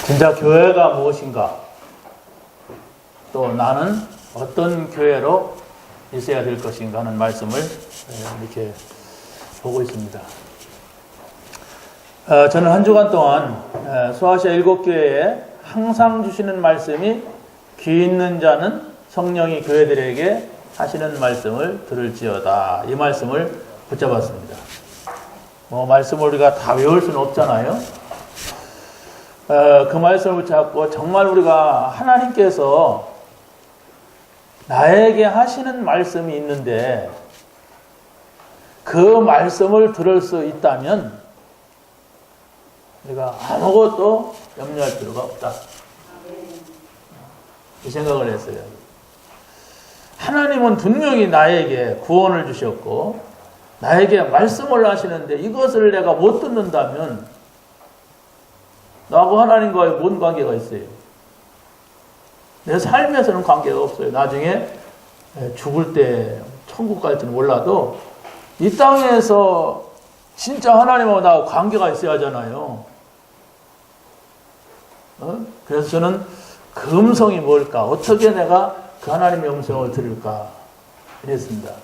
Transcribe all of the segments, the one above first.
진짜 교회가 무엇인가? 또 나는 어떤 교회로 있어야 될 것인가 하는 말씀을 이렇게 보고 있습니다. 저는 한 주간 동안 소아시아 7교회에 항상 주시는 말씀이 귀 있는 자는 성령이 교회들에게 하시는 말씀을 들을지어다. 이 말씀을 붙잡았습니다. 말씀을 우리가 다 외울 수는 없잖아요. 그 말씀을 붙잡고 정말 우리가 하나님께서 나에게 하시는 말씀이 있는데 그 말씀을 들을 수 있다면 우리가 아무것도 염려할 필요가 없다. 이 생각을 했어요. 하나님은 분명히 나에게 구원을 주셨고 나에게 말씀을 하시는데 이것을 내가 못 듣는다면 나하고 하나님과의 뭔 관계가 있어요? 내 삶에서는 관계가 없어요. 나중에 죽을 때 천국 갈지는 몰라도 이 땅에서 진짜 하나님하고 나하고 관계가 있어야 하잖아요. 그래서 저는 그 음성이 뭘까? 어떻게 내가 그 하나님의 음성을 들을까? 이랬습니다.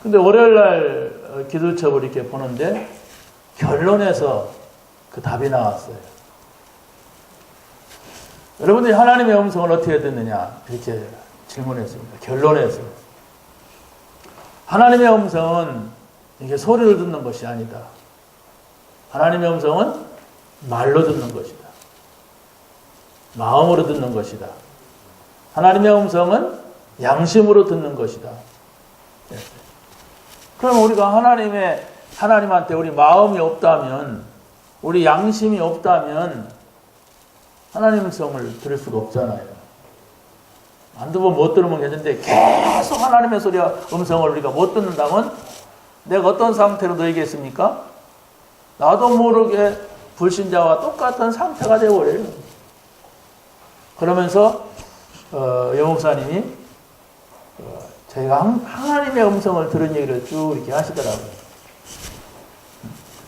근데 월요일날 기도첩을 이렇게 보는데 결론에서 그 답이 나왔어요. 여러분들이 하나님의 음성을 어떻게 듣느냐? 이렇게 질문했습니다. 결론에서. 하나님의 음성은 이게 소리를 듣는 것이 아니다. 하나님의 음성은 말로 듣는 것이다. 마음으로 듣는 것이다. 하나님의 음성은 양심으로 듣는 것이다. 그럼 우리가 하나님한테 우리 마음이 없다면, 우리 양심이 없다면 하나님의 음성을 들을 수가 없잖아요. 한두 번 못 들으면 괜찮은데 계속 하나님의 음성을 우리가 못 듣는다면 내가 어떤 상태로 너에게 있습니까? 나도 모르게 불신자와 똑같은 상태가 되어버려요. 그러면서 여목사님이 저희가 하나님의 음성을 들은 얘기를 쭉 이렇게 하시더라고요.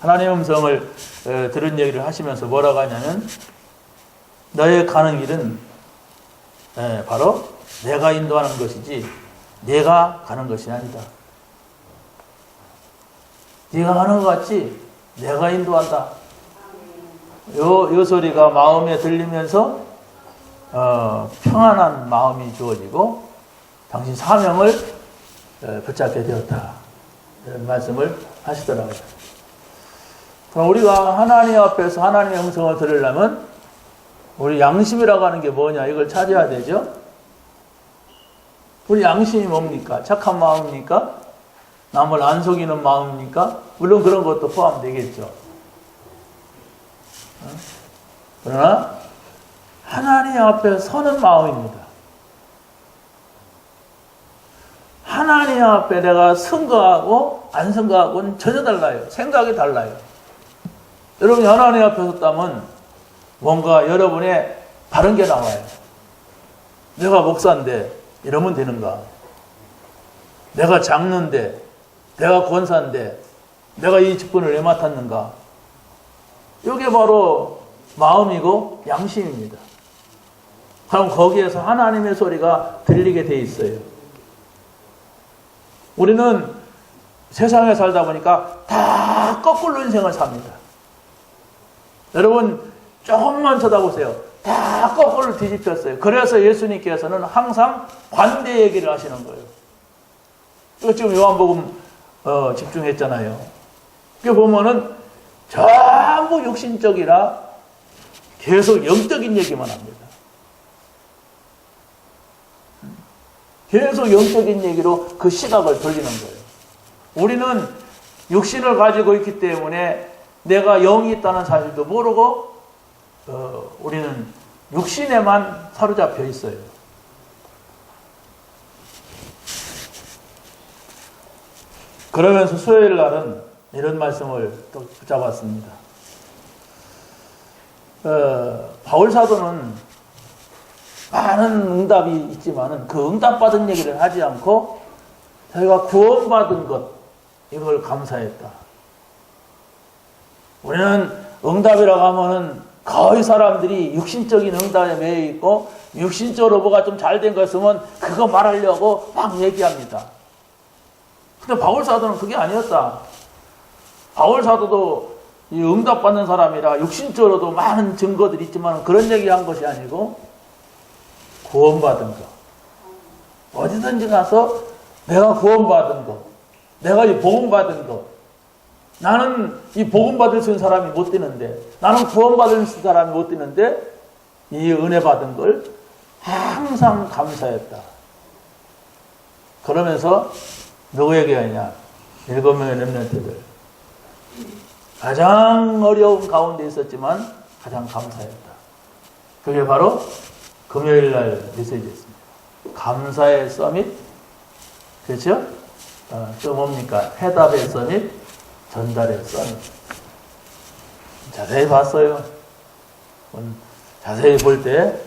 하나님의 음성을 들은 얘기를 하시면서 뭐라고 하냐면 너의 가는 길은 바로 내가 인도하는 것이지 내가 가는 것이 아니다. 네가 가는 것 같지 내가 인도한다. 요 소리가 마음에 들리면서 평안한 마음이 주어지고 당신 사명을 붙잡게 되었다. 이런 말씀을 하시더라고요. 그럼 우리가 하나님 앞에서 하나님의 음성을 들으려면 우리 양심이라고 하는 게 뭐냐 이걸 찾아야 되죠. 우리 양심이 뭡니까? 착한 마음입니까? 남을 안 속이는 마음입니까? 물론 그런 것도 포함되겠죠. 그러나 하나님 앞에 서는 마음입니다. 하나님 앞에 내가 선거하고 안 선거하고는 전혀 달라요. 생각이 달라요. 여러분이 하나님 앞에 섰다면 뭔가 여러분의 다른 게 나와요. 내가 목사인데 이러면 되는가? 내가 장로인데, 내가 권사인데, 내가 이 직분을 왜 맡았는가? 이게 바로 마음이고 양심입니다. 그럼 거기에서 하나님의 소리가 들리게 돼 있어요. 우리는 세상에 살다 보니까 다 거꾸로 인생을 삽니다. 여러분 조금만 쳐다보세요. 다 거꾸로 뒤집혔어요. 그래서 예수님께서는 항상 반대 얘기를 하시는 거예요. 이거 지금 요한복음 집중했잖아요. 이게 보면은 전부 육신적이라 계속 영적인 얘기만 합니다. 계속 영적인 얘기로 그 시각을 돌리는 거예요. 우리는 육신을 가지고 있기 때문에 내가 영이 있다는 사실도 모르고 우리는 육신에만 사로잡혀 있어요. 그러면서 수요일 날은 이런 말씀을 또 붙잡았습니다. 바울 사도는 많은 응답이 있지만은 그 응답받은 얘기를 하지 않고 자기가 구원받은 것 이걸 감사했다. 우리는 응답이라고 하면은 거의 사람들이 육신적인 응답에 매여 있고 육신적으로 뭐가 좀 잘 된 거 있으면 그거 말하려고 막 얘기합니다. 근데 바울 사도는 그게 아니었다. 바울 사도도 이 응답받는 사람이라 육신적으로도 많은 증거들이 있지만 그런 얘기한 것이 아니고 구원받은 거. 어디든지 가서 내가 구원받은 거, 내가 이 복음받은 거, 나는 이 복음받을 수 있는 사람이 못 되는데, 나는 구원받을 수 있는 사람이 못 되는데 이 은혜 받은 걸 항상 감사했다. 그러면서 누구에게 하냐? 7명의 렘넌트들. 가장 어려운 가운데 있었지만 가장 감사했다. 그게 바로 금요일날 메시지였습니다. 감사의 서밋, 그렇죠? 또 뭡니까? 해답의 서밋, 전달의 서밋. 자세히 봤어요. 자세히 볼 때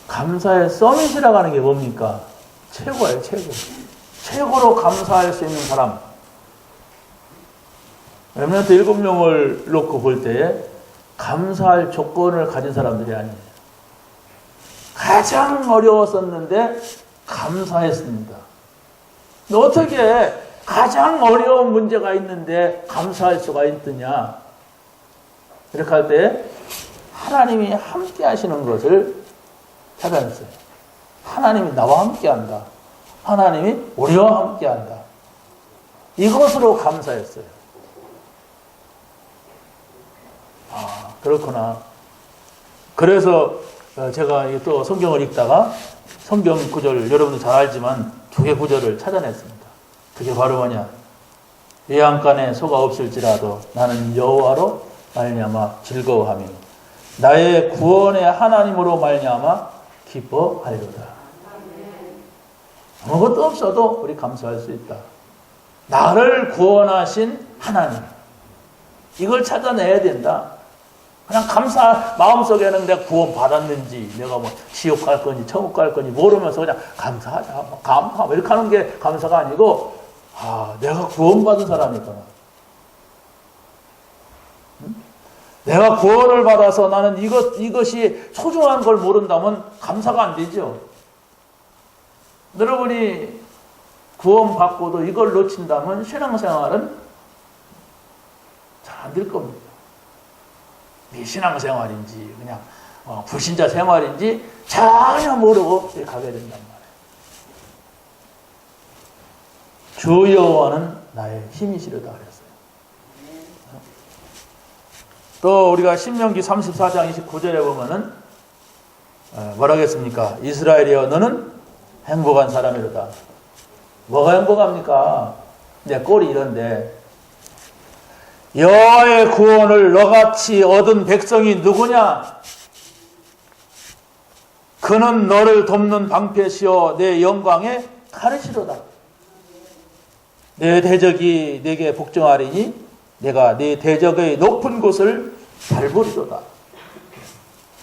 감사의 서밋이라고 하는 게 뭡니까? 최고예요, 최고. 최고로 감사할 수 있는 사람. 렘넌트 7명을 놓고 볼 때 감사할 조건을 가진 사람들이 아니에요. 가장 어려웠었는데 감사했습니다. 근데 어떻게 가장 어려운 문제가 있는데 감사할 수가 있느냐? 이렇게 할 때 하나님이 함께 하시는 것을 찾아냈어요. 하나님이 나와 함께 한다. 하나님이 우리와 함께 한다. 이것으로 감사했어요. 아, 그렇구나. 그래서 제가 또 성경을 읽다가 성경 구절 여러분도 잘 알지만 두 개 구절을 찾아냈습니다. 그게 바로 뭐냐? 외양간에 소가 없을지라도 나는 여호와로 말미암아 즐거워하며 나의 구원의 하나님으로 말미암아 기뻐하리로다. 아무것도 없어도 우리 감사할 수 있다. 나를 구원하신 하나님. 이걸 찾아내야 된다. 그냥 감사, 마음속에는 내가 구원 받았는지, 내가 뭐 지옥 갈 건지, 천국 갈 건지 모르면서 그냥 감사하자, 감사하고 이렇게 하는 게 감사가 아니고, 아, 내가 구원받은 사람이구나. 응? 내가 구원을 받아서 나는 이것이 소중한 걸 모른다면 감사가 안 되죠. 여러분이 구원받고도 이걸 놓친다면 신앙생활은 잘 안 될 겁니다. 신앙생활인지 그냥 불신자 생활인지 전혀 모르고 가게 된단 말이에요. 주 여호와는 나의 힘이시로다 그랬어요. 또 우리가 신명기 34장 29절에 보면은 뭐라 하겠습니까? 이스라엘이여 너는 행복한 사람이로다. 뭐가 행복합니까? 내 꼴이 이런데 여호와의 구원을 너같이 얻은 백성이 누구냐? 그는 너를 돕는 방패시요 내 영광의 가르시로다. 내 대적이 내게 복종하리니 내가 네 대적의 높은 곳을 밟으리로다.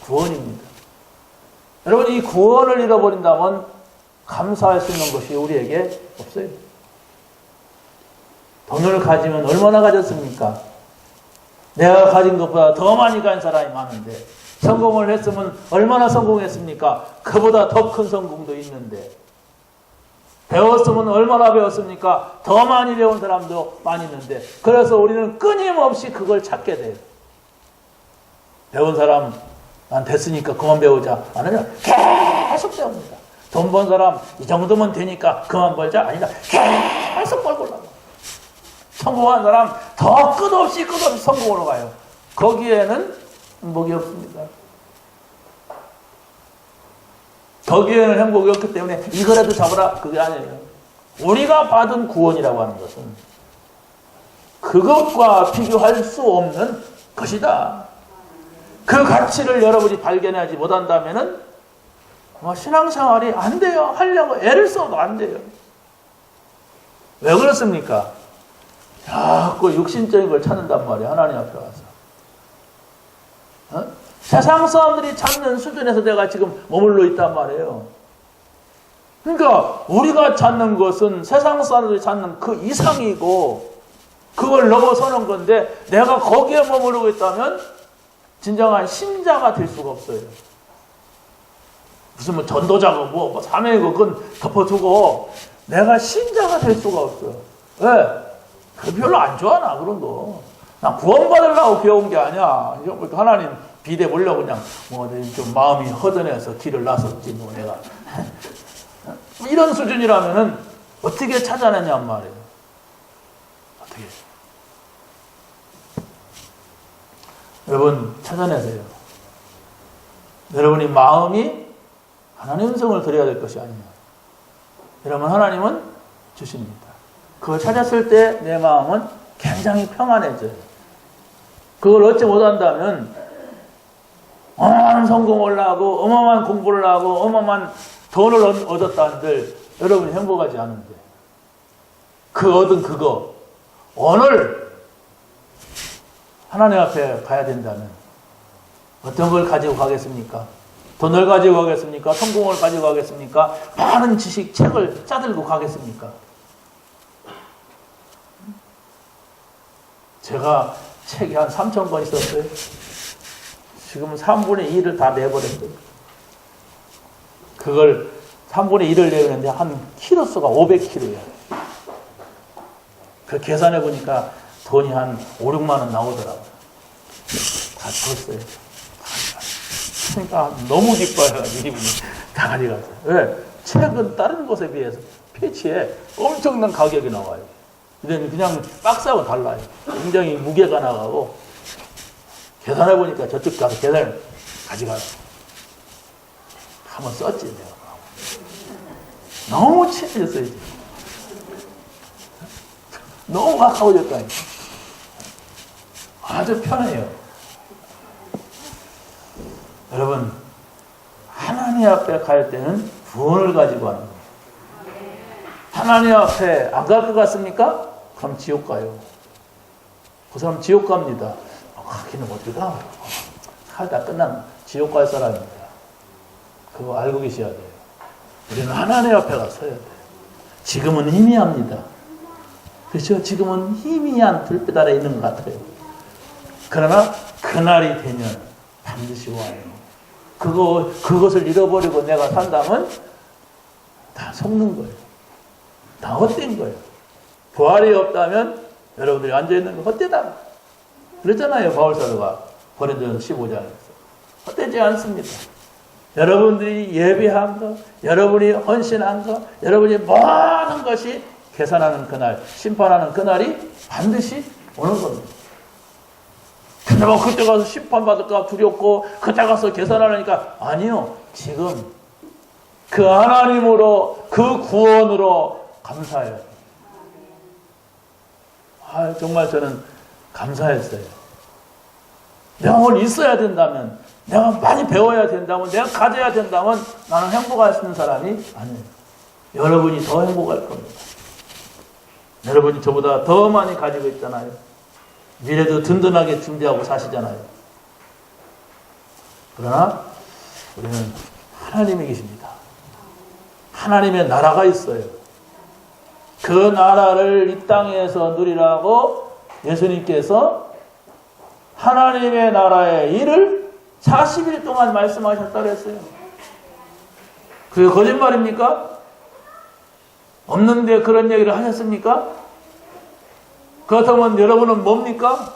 구원입니다. 여러분 이 구원을 잃어버린다면 감사할 수 있는 것이 우리에게 없어요. 돈을 가지면 얼마나 가졌습니까? 내가 가진 것보다 더 많이 가진 사람이 많은데 성공을 했으면 얼마나 성공했습니까? 그보다 더 큰 성공도 있는데 배웠으면 얼마나 배웠습니까? 더 많이 배운 사람도 많이 있는데 그래서 우리는 끊임없이 그걸 찾게 돼요. 배운 사람 난 됐으니까 그만 배우자. 아니냐? 계속 배웁니다. 돈 번 사람 이 정도면 되니까 그만 벌자. 아니다. 계속 벌고 올라가. 성공한 사람 더 끝없이 성공으로 가요. 거기에는 행복이 없습니다. 거기에는 행복이 없기 때문에 이거라도 잡아라 그게 아니에요. 우리가 받은 구원이라고 하는 것은 그것과 비교할 수 없는 것이다. 그 가치를 여러분이 발견하지 못한다면은 신앙생활이 안 돼요. 하려고 애를 써도 안 돼요. 왜 그렇습니까? 자꾸 육신적인 걸 찾는단 말이에요. 하나님 앞에 와서. 세상 사람들이 찾는 수준에서 내가 지금 머물러 있단 말이에요. 그러니까 우리가 찾는 것은 세상 사람들이 찾는 그 이상이고 그걸 넘어서는 건데 내가 거기에 머무르고 있다면 진정한 신자가 될 수가 없어요. 무슨 뭐 전도자고 뭐 사명이고 그건 덮어두고 내가 신자가 될 수가 없어요. 왜? 그 별로 안 좋아 나 그런 거. 나 구원받으려고 배운 게 아니야. 하나님 비대 보려고 그냥 뭐 좀 마음이 허전해서 길을 나섰지 뭐 내가. 이런 수준이라면은 어떻게 찾아내냔 말이에요. 어떻게? 여러분 찾아내세요. 여러분이 마음이 하나님 음성을 드려야 될 것이 아니에요. 여러분 하나님은 주십니다. 그걸 찾았을 때 내 마음은 굉장히 평안해져요. 그걸 얻지 못한다면 어마어마한 성공을 하고 어마어마한 공부를 하고 어마어마한 돈을 얻었다는들 여러분이 행복하지 않은데 그 얻은 그거 오늘 하나님 앞에 가야 된다면 어떤 걸 가지고 가겠습니까? 돈을 가지고 가겠습니까? 성공을 가지고 가겠습니까? 많은 지식, 책을 짜들고 가겠습니까? 제가 책이 한 3,000권 있었어요. 지금 3분의 1을 다 내버렸어요. 그걸 3분의 1을 내는데 한 키로수가 500kg예요. 그 계산해 보니까 돈이 한 5, 6만 원 나오더라고요. 다 줬어요. 그러니까 너무 기뻐요. 이분이 다 가져가서. 왜? 책은 다른 곳에 비해서 폐지에 엄청난 가격이 나와요. 그냥 박스하고 달라요. 굉장히 무게가 나가고 계산해 보니까 저쪽 가서 계산을 가져가요. 한번 썼지 내가. 너무 친해졌어요. 이제. 너무 가까워졌다니까. 아주 편해요. 여러분 하나님 앞에 갈 때는 구원을 가지고 가는 거예요. 하나님 앞에 안 갈 것 같습니까? 그럼 지옥 가요. 그 사람 지옥 갑니다. 가기는 어디 가? 살다 끝나면 지옥 갈 사람입니다. 그거 알고 계셔야 돼요. 우리는 하나님 앞에 가서야 돼요. 지금은 희미합니다. 그렇죠? 지금은 희미한 불빛 아래 있는 것 같아요. 그러나 그날이 되면 반드시 와요. 그것을 잃어버리고 내가 산다면 다 속는 거예요. 다 헛된 거예요. 부활이 없다면 여러분들이 앉아있는 거 헛되다. 그랬잖아요. 바울사도가 고린도전서 15장에서. 헛되지 않습니다. 여러분들이 예비한 것, 여러분이 헌신한 것, 여러분이 모든 것이 계산하는 그날, 심판하는 그날이 반드시 오는 겁니다. 근데 뭐 그때 가서 심판받을까 두렵고 그때 가서 계산하려니까 아니요. 지금 그 하나님으로 그 구원으로 감사해요. 정말 저는 감사했어요. 내가 뭘 있어야 된다면, 내가 많이 배워야 된다면, 내가 가져야 된다면 나는 행복할 수 있는 사람이 아니에요. 여러분이 더 행복할 겁니다. 여러분이 저보다 더 많이 가지고 있잖아요. 미래도 든든하게 준비하고 사시잖아요. 그러나 우리는 하나님이 계십니다. 하나님의 나라가 있어요. 그 나라를 이 땅에서 누리라고 예수님께서 하나님의 나라의 일을 40일 동안 말씀하셨다고 했어요. 그게 거짓말입니까? 없는데 그런 얘기를 하셨습니까? 그렇다면 여러분은 뭡니까?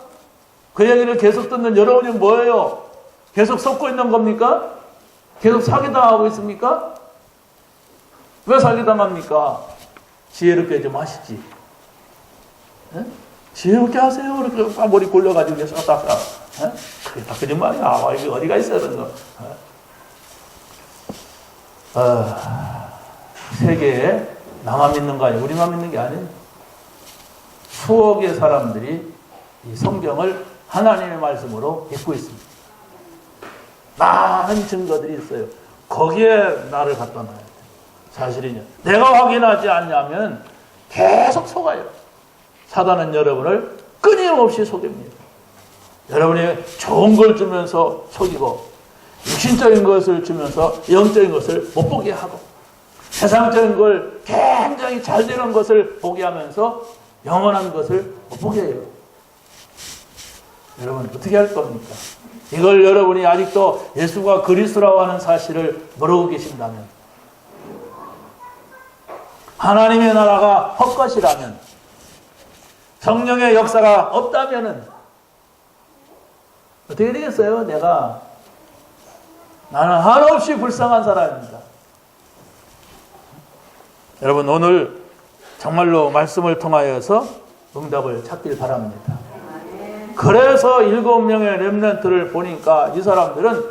그 얘기를 계속 듣는 여러분이 뭐예요? 계속 속고 있는 겁니까? 계속 사기당하고 있습니까? 왜 사기당합니까? 지혜롭게 좀 하시지. 에? 지혜롭게 하세요. 이렇게 머리 굴려가지고 싹싹싹. 그게 다 거짓말이야. 이게 어디가 있어야 되는 거. 세계에 나만 믿는 거 아니에요. 우리만 믿는 게 아니에요. 수억의 사람들이 이 성경을 하나님의 말씀으로 읽고 있습니다. 많은 증거들이 있어요. 거기에 나를 갖다 놔야 돼. 사실은요. 내가 확인하지 않냐면 계속 속아요. 사단은 여러분을 끊임없이 속입니다. 여러분이 좋은 걸 주면서 속이고 육신적인 것을 주면서 영적인 것을 못 보게 하고 세상적인 걸 굉장히 잘 되는 것을 보게 하면서 영원한 것을 못 보게 해요. 여러분 어떻게 할 겁니까? 이걸 여러분이 아직도 예수가 그리스도라고 하는 사실을 모르고 계신다면, 하나님의 나라가 헛것이라면, 성령의 역사가 없다면은 어떻게 되겠어요? 나는 한없이 불쌍한 사람입니다. 여러분, 오늘 정말로 말씀을 통하여서 응답을 찾길 바랍니다. 그래서 7명의 렘넌트를 보니까 이 사람들은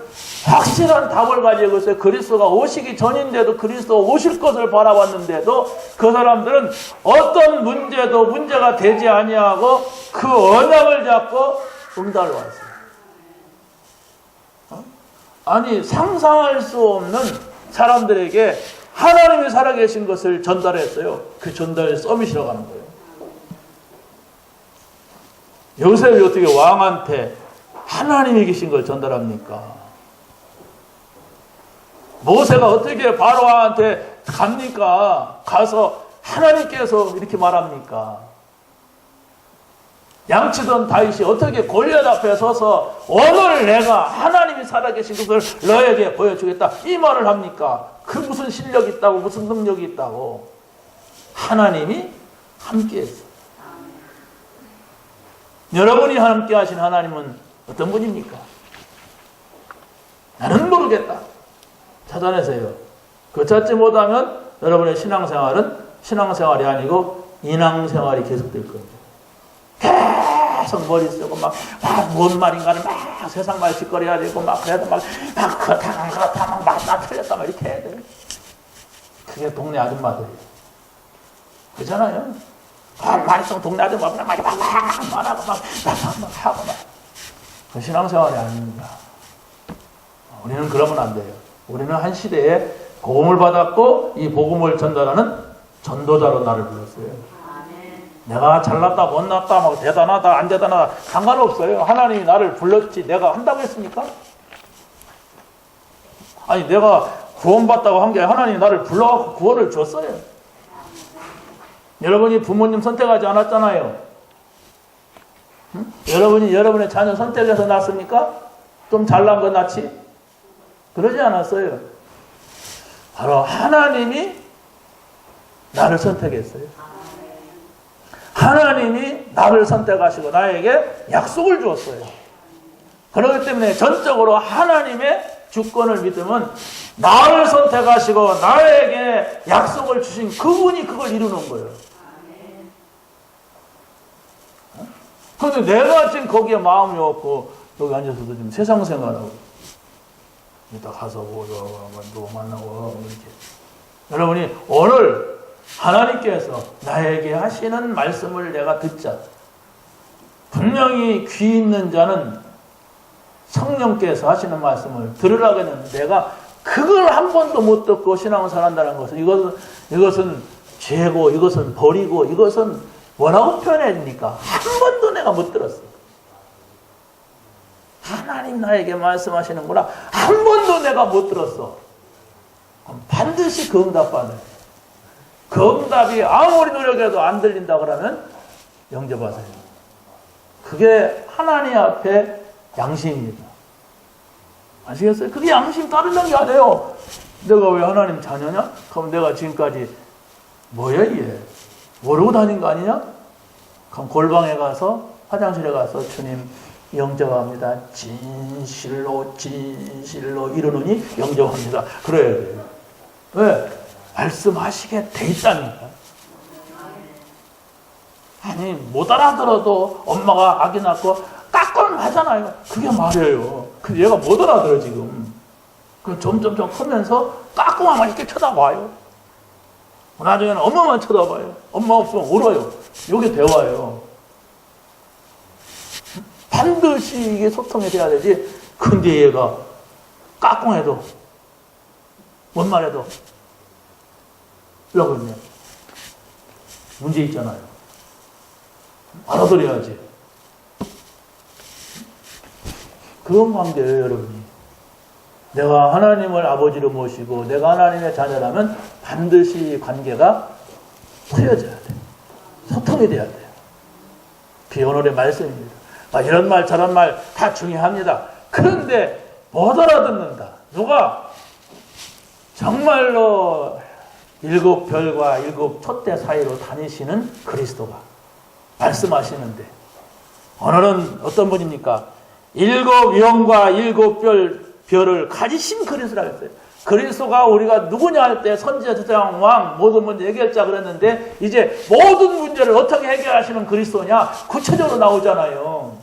확실한 답을 가지고 있어요. 그리스도가 오시기 전인데도, 그리스도 오실 것을 바라봤는데도 그 사람들은 어떤 문제도 문제가 되지 아니하고 그 언약을 잡고 응답을 왔어요. 아니, 상상할 수 없는 사람들에게 하나님이 살아계신 것을 전달했어요. 그 전달의 서밋이라고 하는 거예요. 요셉이 어떻게 왕한테 하나님이 계신 걸 전달합니까? 모세가 어떻게 바로 왕한테 갑니까? 가서 하나님께서 이렇게 말합니까? 양치던 다윗이 어떻게 골리앗 앞에 서서 오늘 내가 하나님이 살아계신 것을 너에게 보여주겠다 이 말을 합니까? 그 무슨 실력이 있다고, 무슨 능력이 있다고. 하나님이 함께 했어요. 여러분이 함께 하신 하나님은 어떤 분입니까? 나는 모르겠다. 찾아내세요. 그 찾지 못하면 여러분의 신앙생활은 신앙생활이 아니고 인앙생활이 계속될 겁니다. 계속 머리 쓰고 뭔 말인가를 막 세상 말 짓거려야 되고 그래도 그렇다 맞다 틀렸다 이렇게 해야 돼요. 그게 동네 아줌마들이에요. 그렇잖아요. 말씀 동네 아줌마들 말하고 하고 그 신앙생활이 아닙니다. 우리는 그러면 안 돼요. 우리는 한 시대에 복음을 받았고 이 복음을 전달하는 전도자로 나를 불렀어요. 내가 잘났다 못났다 대단하다 안 대단하다 상관없어요. 하나님이 나를 불렀지 내가 한다고 했습니까? 아니, 내가 구원받다고 한 게 하나님이 나를 불러갖고 구원을 줬어요. 여러분이 부모님 선택하지 않았잖아요. 응? 여러분이 여러분의 자녀 선택해서 낳습니까? 좀 잘난 거 낳지? 그러지 않았어요. 바로 하나님이 나를 선택했어요. 하나님이 나를 선택하시고 나에게 약속을 주었어요. 그렇기 때문에 전적으로 하나님의 주권을 믿으면 나를 선택하시고 나에게 약속을 주신 그분이 그걸 이루는 거예요. 그런데 내가 지금 거기에 마음이 없고 여기 앉아서도 지금 세상 생활하고 이따 가서 누구 만나고 이렇게. 여러분이 오늘 하나님께서 나에게 하시는 말씀을 내가 듣자. 분명히 귀 있는 자는 성령께서 하시는 말씀을 들으라고 했는데 내가 그걸 한 번도 못 듣고 신앙생활 한다는 것은 이것은 죄고 이것은 버리고 이것은 뭐라고 표현해야 됩니까? 한 번도 내가 못 들었어. 하나님 나에게 말씀하시는구나. 한 번도 내가 못 들었어. 그럼 반드시 그 응답 받아요. 그 응답이 아무리 노력해도 안 들린다 그러면 영접하세요. 그게 하나님 앞에 양심입니다. 아시겠어요? 그게 양심 따르는 게 아니에요. 내가 왜 하나님 자녀냐? 그럼 내가 지금까지 뭐야 얘? 모르고 다닌 거 아니냐? 그럼 골방에 가서 화장실에 가서 주님 영접합니다. 진실로 이르노니 영접합니다. 그래야 돼요. 왜? 말씀하시게 돼 있다니까. 아니 못 알아들어도 엄마가 아기 낳고 까꿍 하잖아요. 그게 말이에요. 그 얘가 못 알아들어 지금. 그 점점점 크면서 까꿍하면 이렇게 쳐다봐요. 나중에는 엄마만 쳐다봐요. 엄마 없으면 울어요. 이게 대화예요. 반드시 이게 소통이 돼야 되지. 근데 얘가 까꿍해도 뭔 말해도 이러고 있네. 문제 있잖아요. 알아들어야지. 그런 관계예요, 여러분이. 내가 하나님을 아버지로 모시고 내가 하나님의 자녀라면 반드시 관계가 트여져야 돼요. 소통이 돼야 돼요. 그게 오늘의 말씀입니다. 이런 말 저런 말 다 중요합니다. 그런데 못 알아듣는다. 누가? 정말로 7별과 7촛대 사이로 다니시는 그리스도가 말씀하시는데, 오늘은 어떤 분입니까? 7영과 7별을 가지신 그리스도라고 했어요. 그리스도가 우리가 누구냐 할 때 선지자, 제사장, 왕, 모든 문제 해결자 그랬는데, 이제 모든 문제를 어떻게 해결하시는 그리스도냐? 구체적으로 나오잖아요.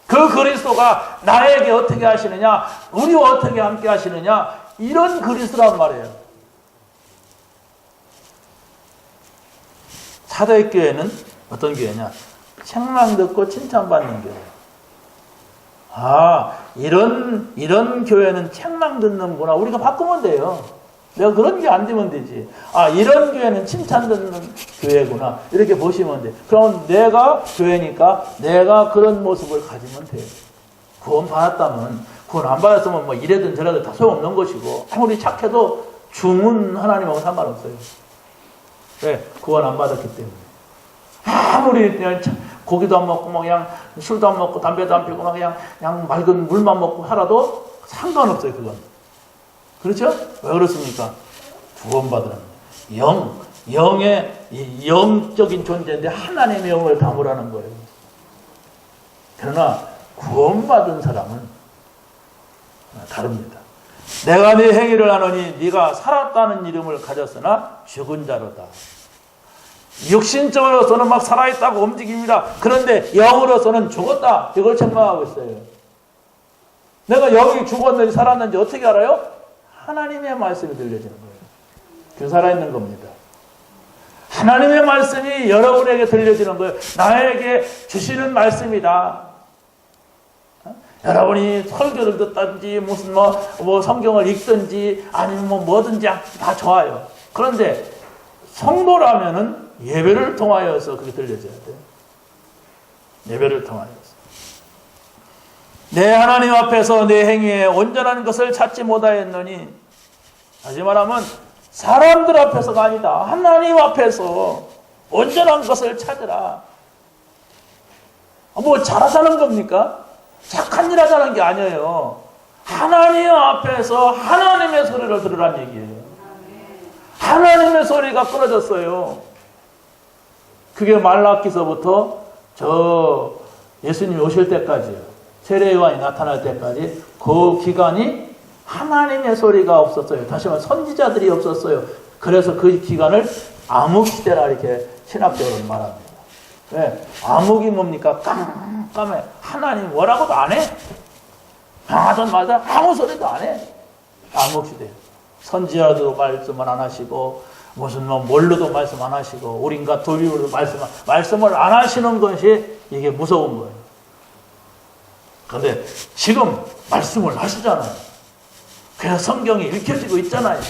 그 그리스도가 나에게 어떻게 하시느냐? 우리와 어떻게 함께 하시느냐? 이런 그리스도란 말이에요. 사도행교회는 어떤 교회냐? 책망 듣고 칭찬받는 교회. 아, 이런 교회는 책망 듣는구나. 우리가 바꾸면 돼요. 내가 그런 게 안 되면 되지. 아, 이런 교회는 칭찬 듣는 교회구나. 이렇게 보시면 돼. 그럼 내가 교회니까 내가 그런 모습을 가지면 돼요. 구원 받았다면, 구원 안 받았으면 뭐 이래든 저래든 다 소용없는 것이고, 아무리 착해도 죽은 하나님하고 상관없어요. 왜? 구원 안 받았기 때문에. 아무리 그냥 고기도 안 먹고 뭐 그냥 술도 안 먹고 담배도 안 피고 그냥 맑은 물만 먹고 살아도 상관없어요. 그건. 그렇죠? 왜 그렇습니까? 구원받은 영의 영적인 존재인데 하나님의 영을 담으라는 거예요. 그러나 구원받은 사람은 다릅니다. 내가 네 행위를 하노니 네가 살았다는 이름을 가졌으나 죽은 자로다. 육신적으로서는 막 살아있다고 움직입니다. 그런데 영으로서는 죽었다. 이걸 책망하고 있어요. 내가 영이 죽었는지 살았는지 어떻게 알아요? 하나님의 말씀이 들려지는 거예요. 그 살아있는 겁니다. 하나님의 말씀이 여러분에게 들려지는 거예요. 나에게 주시는 말씀이다. 여러분이 설교를 듣든지 무슨 뭐 성경을 읽든지 아니면 뭐든지 다 좋아요. 그런데 성도라면은 예배를 통하여서 그게 들려져야 돼요. 예배를 통하여서. 내 하나님 앞에서 내 행위에 온전한 것을 찾지 못하였느니, 다시 말하면 사람들 앞에서가 아니다. 하나님 앞에서 온전한 것을 찾으라. 뭐 잘하자는 겁니까? 착한 일 하자는 게 아니에요. 하나님 앞에서 하나님의 소리를 들으라는 얘기예요. 하나님의 소리가 끊어졌어요. 그게 말라기서부터 저 예수님이 오실 때까지요. 세례 요한이 나타날 때까지 그 기간이 하나님의 소리가 없었어요. 다시 말해 선지자들이 없었어요. 그래서 그 기간을 암흑시대라 이렇게 신학적으로 말합니다. 왜? 암흑이 뭡니까? 깜깜해. 하나님 뭐라고도 안 해. 하던 말든 아무 소리도 안 해. 암흑시대. 선지자도 말씀을 안 하시고 무슨 뭘로도 말씀 안 하시고 우린가 도리로도 말씀을 안 하시는 것이 이게 무서운 거예요. 그런데 지금 말씀을 하시잖아요. 그래서 성경이 읽혀지고 있잖아요.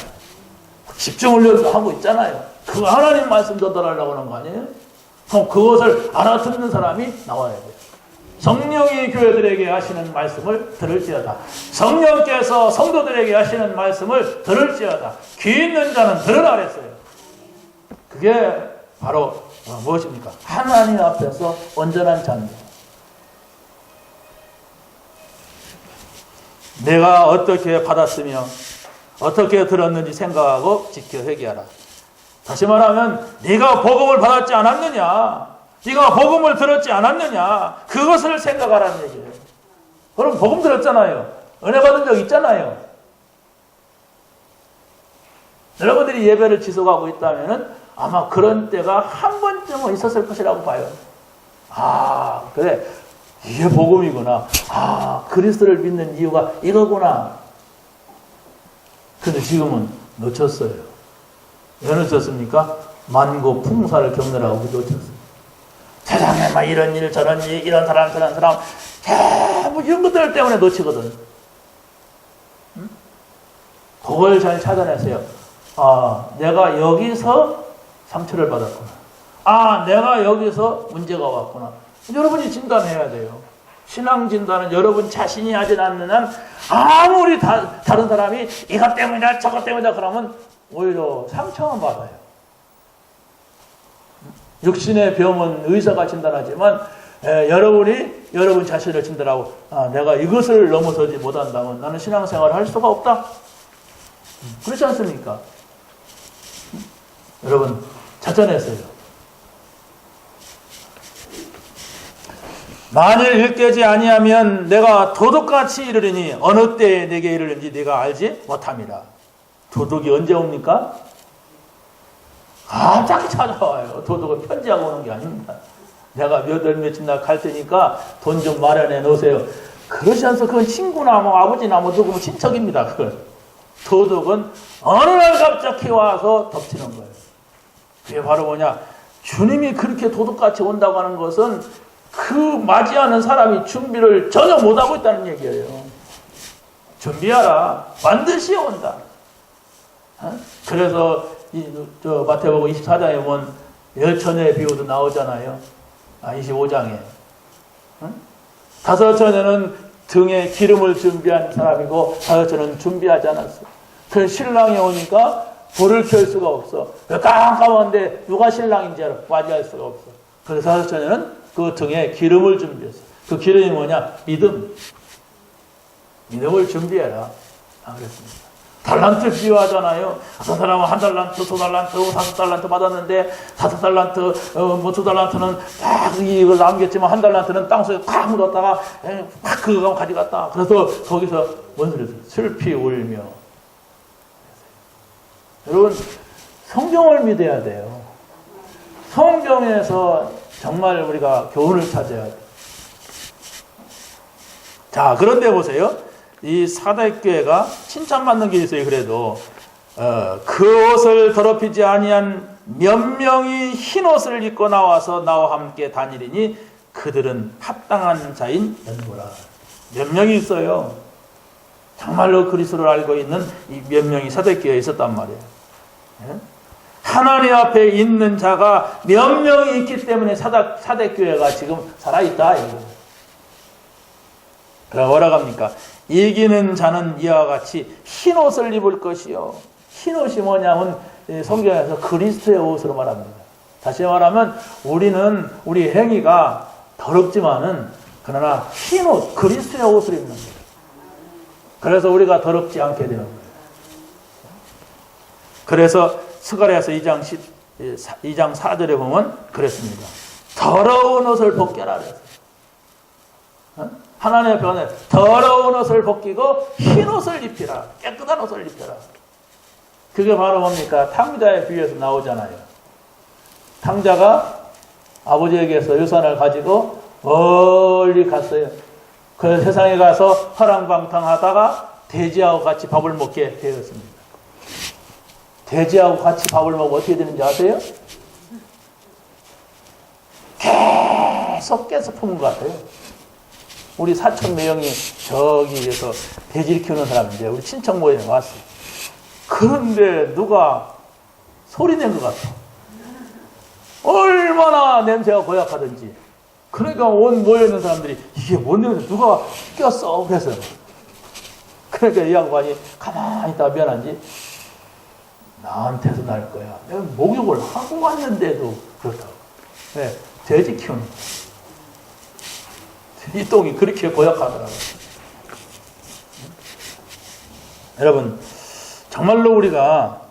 집중 훈련도 하고 있잖아요. 그 하나님 말씀 전달하려고 하는 거 아니에요? 그럼 그것을 알아듣는 사람이 나와야 돼요. 성령이 교회들에게 하시는 말씀을 들을지어다. 성령께서 성도들에게 하시는 말씀을 들을지어다. 귀 있는 자는 들으라 그랬어요. 그게 바로 무엇입니까? 하나님 앞에서 온전한 잔. 내가 어떻게 받았으며 어떻게 들었는지 생각하고 지켜 회개하라. 다시 말하면 네가 복음을 받았지 않았느냐, 네가 복음을 들었지 않았느냐, 그것을 생각하라는 얘기예요. 그럼 복음 들었잖아요. 은혜 받은 적 있잖아요. 여러분들이 예배를 지속하고 있다면 아마 그런 때가 한 번쯤은 있었을 것이라고 봐요. 아, 그래, 이게 복음이구나. 아, 그리스도를 믿는 이유가 이거구나. 근데 지금은 놓쳤어요. 왜 놓쳤습니까? 만고 풍사를 겪느라고 놓쳤어요. 세상에 막 이런 일 저런 일 이런 사람 저런 사람 전부 이런 것들 때문에 놓치거든. 응? 그걸 잘 찾아내세요. 아, 내가 여기서 상처를 받았구나. 아, 내가 여기서 문제가 왔구나. 여러분이 진단해야 돼요. 신앙 진단은 여러분 자신이 하지 않는 한 아무리 다른 사람이 이것 때문이다 저것 때문이다 그러면 오히려 상처만 받아요. 육신의 병은 의사가 진단하지만 여러분 자신을 진단하고, 내가 이것을 넘어서지 못한다면 나는 신앙생활을 할 수가 없다. 그렇지 않습니까? 여러분, 자천했어요. 만일 일깨지 아니하면 내가 도둑같이 이르리니 어느 때에 내게 이르는지 네가 알지 못함이라. 도둑이 언제 옵니까? 갑자기 찾아와요. 도둑은 편지하고 오는 게 아닙니다. 내가 몇 월 며칠 날 갈 테니까 돈 좀 마련해 놓으세요. 그러지 않아서 그건 친구나 뭐 아버지나 뭐 누구 친척입니다. 그건. 도둑은 어느 날 갑자기 와서 덮치는 거예요. 그게 바로 뭐냐? 주님이 그렇게 도둑같이 온다고 하는 것은 그 맞이하는 사람이 준비를 전혀 못하고 있다는 얘기예요. 준비하라. 반드시 온다. 그래서 마태복음 24장에 보면 열처녀의 비유도 나오잖아요. 25장에. 다섯 처녀는 등에 기름을 준비한 사람이고 다섯 처녀는 준비하지 않았어요. 그 신랑이 오니까 불을 켤 수가 없어. 깜깜한데 누가 신랑인지 맞이할 수가 없어. 그래서 다섯 처녀는 그 등에 기름을 준비했어. 그 기름이 뭐냐? 믿음. 믿음을 준비해라. 그랬습니다. 달란트 비유하잖아요. 어떤 사람은 1달란트, 2달란트, 5달란트 받았는데 5달란트, 2달란트는 딱 이걸 남겼지만 1달란트는 땅속에 꽉 묻었다가 팍 그거 가져갔다. 그래서 거기서 뭔 소리였어요? 슬피 울며. 여러분, 성경을 믿어야 돼요. 성경에서 정말 우리가 교훈을 찾아야 돼요. 자, 그런데 보세요. 이 사대교회가 칭찬받는 게 있어요. 그래도 그 옷을 더럽히지 아니한 몇 명이 흰 옷을 입고 나와서 나와 함께 다니리니 그들은 합당한 자인 연고라. 몇 명이 있어요. 정말로 그리스도를 알고 있는 이 몇 명이 사대교회에 있었단 말이에요. 하나님 앞에 있는 자가 몇 명이 있기 때문에 사대교회가 지금 살아있다. 그럼 뭐라고 합니까? 이기는 자는 이와 같이 흰 옷을 입을 것이요. 흰 옷이 뭐냐면 성경에서 그리스도의 옷으로 말합니다. 다시 말하면 우리 행위가 더럽지만은 그러나 흰 옷, 그리스도의 옷을 입는 거예요. 그래서 우리가 더럽지 않게 되는 거예요. 그래서 스가랴서 2장 4절에 보면 그랬습니다. 더러운 옷을 벗겨라 그랬어요. 하나님의 변에 더러운 옷을 벗기고 흰 옷을 입히라. 깨끗한 옷을 입혀라. 그게 바로 뭡니까? 탕자의 비유에서 나오잖아요. 탕자가 아버지에게서 유산을 가지고 멀리 갔어요. 그 세상에 가서 허랑방탕하다가 돼지하고 같이 밥을 먹게 되었습니다. 돼지하고 같이 밥을 먹으면 어떻게 되는지 아세요? 계속 품은 것 같아요. 우리 사촌 매형이 저기에서 돼지를 키우는 사람인데 우리 친척 모임에 왔어요. 그런데 누가 소리 낸 것 같아. 얼마나 냄새가 고약하든지. 그러니까 온 모여있는 사람들이 이게 뭔 냄새 누가 꼈어 그래서. 그러니까 이 양반이 가만히 있다가 미안한지 나한테서 날 거야. 내가 목욕을 하고 왔는데도 그렇다고. 네, 돼지 키우는 거야. 이 똥이 그렇게 고약하더라고요. 여러분, 정말로 우리가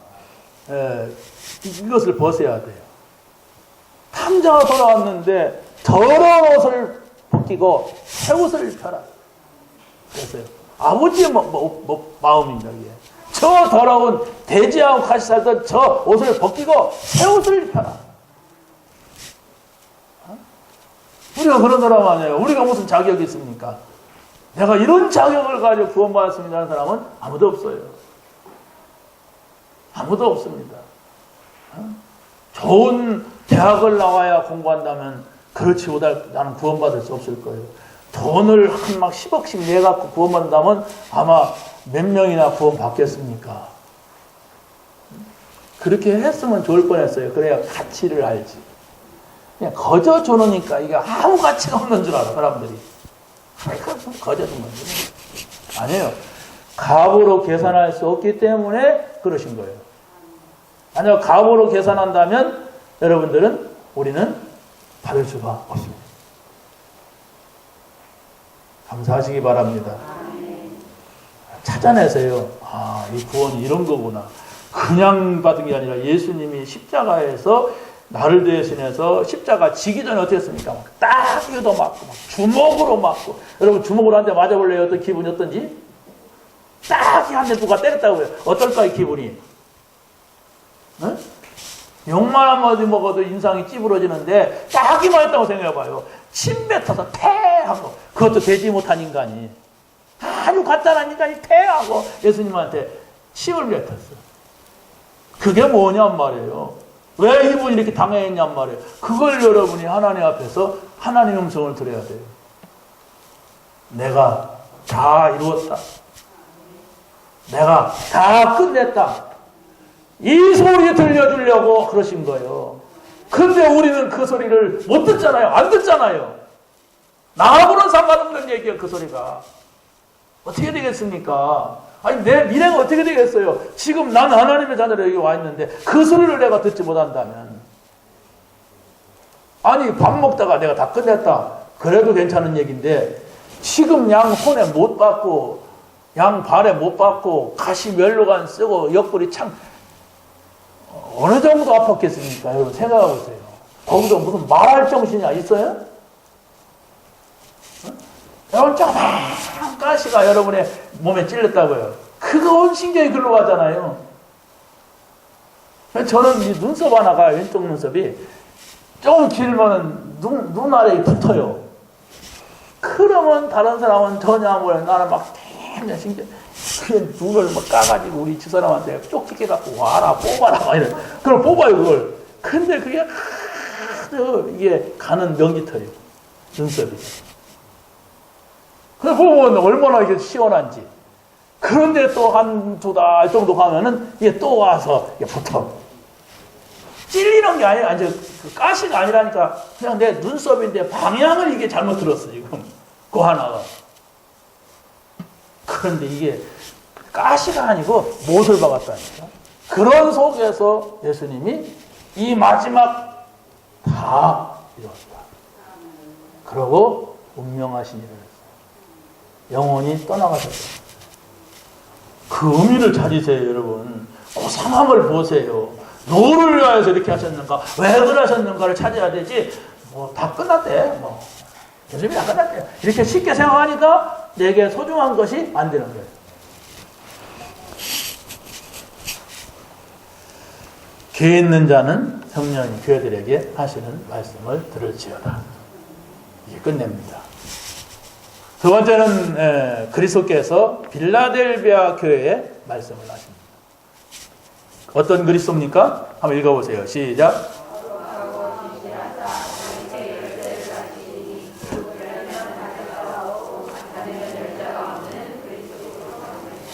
이것을 벗어야 돼요. 탐자가 돌아왔는데 더러운 옷을 벗기고 새 옷을 입혀라. 그랬어요. 아버지의 마음입니다. 이게. 저 더러운 돼지하고 같이 살던 저 옷을 벗기고 새 옷을 입혀라. 우리가 그런 사람 아니에요. 우리가 무슨 자격이 있습니까? 내가 이런 자격을 가지고 구원받았습니다 하는 사람은 아무도 없어요. 아무도 없습니다. 좋은 대학을 나와야 공부한다면 그렇지 못할 나는 구원받을 수 없을 거예요. 돈을 막 10억씩 내갖고 구원받는다면 아마 몇 명이나 구원받겠습니까? 그렇게 했으면 좋을 뻔했어요. 그래야 가치를 알지. 그냥 거저 줘놓으니까 이게 아무 가치가 없는 줄 알아, 사람들이. 거저 준 건지. 아니에요. 값으로 계산할 수 없기 때문에 그러신 거예요. 만약 값으로 계산한다면 여러분들은 우리는 받을 수가 없습니다. 감사하시기 바랍니다. 찾아내세요. 아, 이 구원이 이런 거구나. 그냥 받은 게 아니라 예수님이 십자가에서 나를 대신해서 십자가 지기 전에 어떻게 했습니까? 딱 이도 맞고 주먹으로 맞고. 여러분 주먹으로 한 대 맞아볼래요? 어떤 기분이 어떤지? 딱 한 대 누가 때렸다고요. 어떨까요 기분이? 응? 욕만 한마디 먹어도 인상이 찌부러지는데 딱이만 했다고 생각해봐요. 침 뱉어서 태하고, 그것도 되지 못한 인간이, 아주 간단한 인간이 태하고 예수님한테 침을 뱉었어. 그게 뭐냔 말이에요. 왜 이분이 이렇게 당했냔 말이에요. 그걸 여러분이 하나님 앞에서 하나님의 음성을 들어야 돼요. 내가 다 이루었다. 내가 다 끝냈다. 이 소리 들려주려고 그러신 거예요. 근데 우리는 그 소리를 못 듣잖아요. 안 듣잖아요. 나하고는 상관없는 얘기예요. 그 소리가. 어떻게 되겠습니까? 아니 내 미래가 어떻게 되겠어요? 지금 난 하나님의 자녀로 여기 와 있는데 그 소리를 내가 듣지 못한다면, 아니 밥 먹다가 내가 다 끝냈다. 그래도 괜찮은 얘기인데 지금 양 손에 못 받고 양 발에 못 받고 가시 멸로간 쓰고 옆구리 창 어느 정도 아팠겠습니까? 여러분 생각해 보세요. 거기서 무슨 말할 정신이 있어요? 여러분 조그만 가시가 여러분의 몸에 찔렸다고요. 그거 온 신경이 글로 가잖아요. 저는 이 눈썹 하나가, 왼쪽 눈썹이 조금 길면 눈 아래에 붙어요. 그러면 다른 사람은 전혀 안 보여요. 나는 막 대면 신경, 그냥 눈을 막 까가지고 우리 집사람한테 쪽집게 갖고 와라, 뽑아라, 막 이래. 그걸 뽑아요, 그걸. 근데 그게 아주 이게 가는 명기터예요. 눈썹이. 그래 보면 얼마나 이게 시원한지. 그런데 또 한 두 달 정도 가면은 이게 또 와서 이게 붙어. 찔리는 게 아니라, 이제 그 가시가 아니라니까 그냥 내 눈썹인데 방향을 이게 잘못 들었어, 지금. 그 하나가. 그런데 이게 가시가 아니고 못을 박았다니까. 그런 속에서 예수님이 이 마지막 다 이뤘다. 그러고 운명하신 일을 했어요. 영혼이 떠나가셨어요. 그 의미를 찾으세요, 여러분. 그 상황을 보세요. 누구를 위하여서 이렇게 하셨는가? 왜 그러셨는가를 찾아야 되지. 뭐 다 끝났대. 뭐 요즘이 다 끝났대. 이렇게 쉽게 생각하니까 내게 소중한 것이 안 되는 거예요. 귀 있는 자는 성령이 교회들에게 하시는 말씀을 들을지어다. 이게 끝냅니다. 두 번째는 그리스도께서 빌라델비아 교회에 말씀을 하십니다. 어떤 그리스도입니까? 한번 읽어보세요. 시작.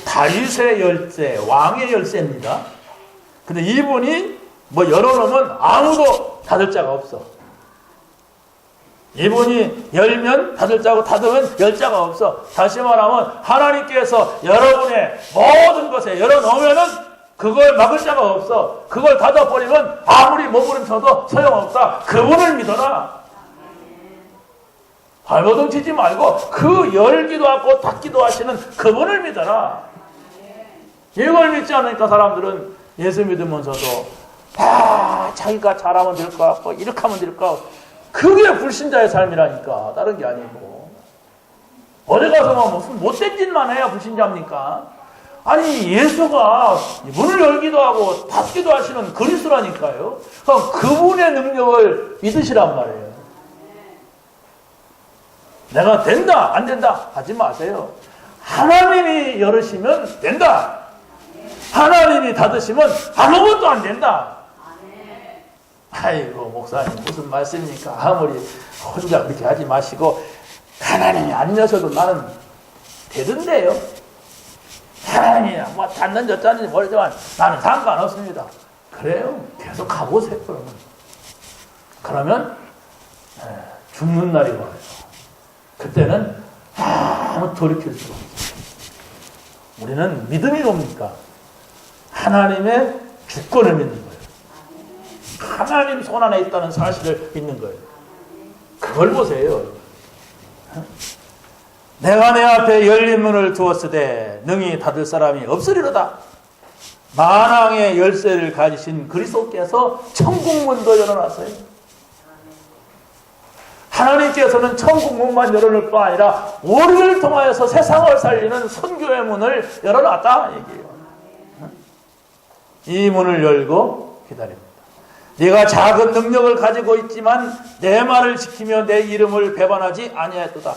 다윗의 열쇠, 왕의 열쇠입니다. 근데 이분이 뭐 열어놓으면 아무도 닫을 자가 없어. 이분이 열면 닫을 자고 닫으면 열 자가 없어. 다시 말하면 하나님께서 여러분의 모든 것에 열어놓으면은 그걸 막을 자가 없어. 그걸 닫아버리면 아무리 몸부림쳐도 소용없다. 그분을 믿어라. 발버둥 치지 말고 그 열기도 하고 닫기도 하시는 그분을 믿어라. 이걸 믿지 않으니까 사람들은 예수 믿으면서도 자기가 잘하면 될 것 같고 이렇게 하면 될 것 같고, 그게 불신자의 삶이라니까. 다른 게 아니고. 어디 가서 무슨 못된 짓만 해야 불신자입니까? 아니 예수가 문을 열기도 하고 닫기도 하시는 그리스도라니까요. 그럼 그분의 능력을 믿으시란 말이에요. 내가 된다 안 된다 하지 마세요. 하나님이 열으시면 된다. 하나님이 닫으시면 아무것도 안 된다. 아이고 목사님 무슨 말씀입니까? 아무리 혼자 그렇게 하지 마시고, 하나님이 안 여셔도 나는 되던데요. 하나님이 뭐 닫는 졌다는지 모르지만 나는 상관없습니다. 그래요? 계속 가보세요. 그러면 죽는 날이 와요. 그때는 아무 돌이킬 수가 없어요. 우리는 믿음이 뭡니까? 하나님의 주권을 믿는 거예요. 하나님 손 안에 있다는 사실을 믿는 거예요. 그걸 보세요. 내가 내 앞에 열린 문을 두었으되 능히 닫을 사람이 없으리로다. 만왕의 열쇠를 가지신 그리스도께서 천국문도 열어놨어요. 하나님께서는 천국문만 열어놓을 뿐 아니라 우리를 통하여서 세상을 살리는 선교의 문을 열어놨다 얘기해요. 이 문을 열고 기다립니다. 네가 작은 능력을 가지고 있지만 내 말을 지키며 내 이름을 배반하지 아니하였도다.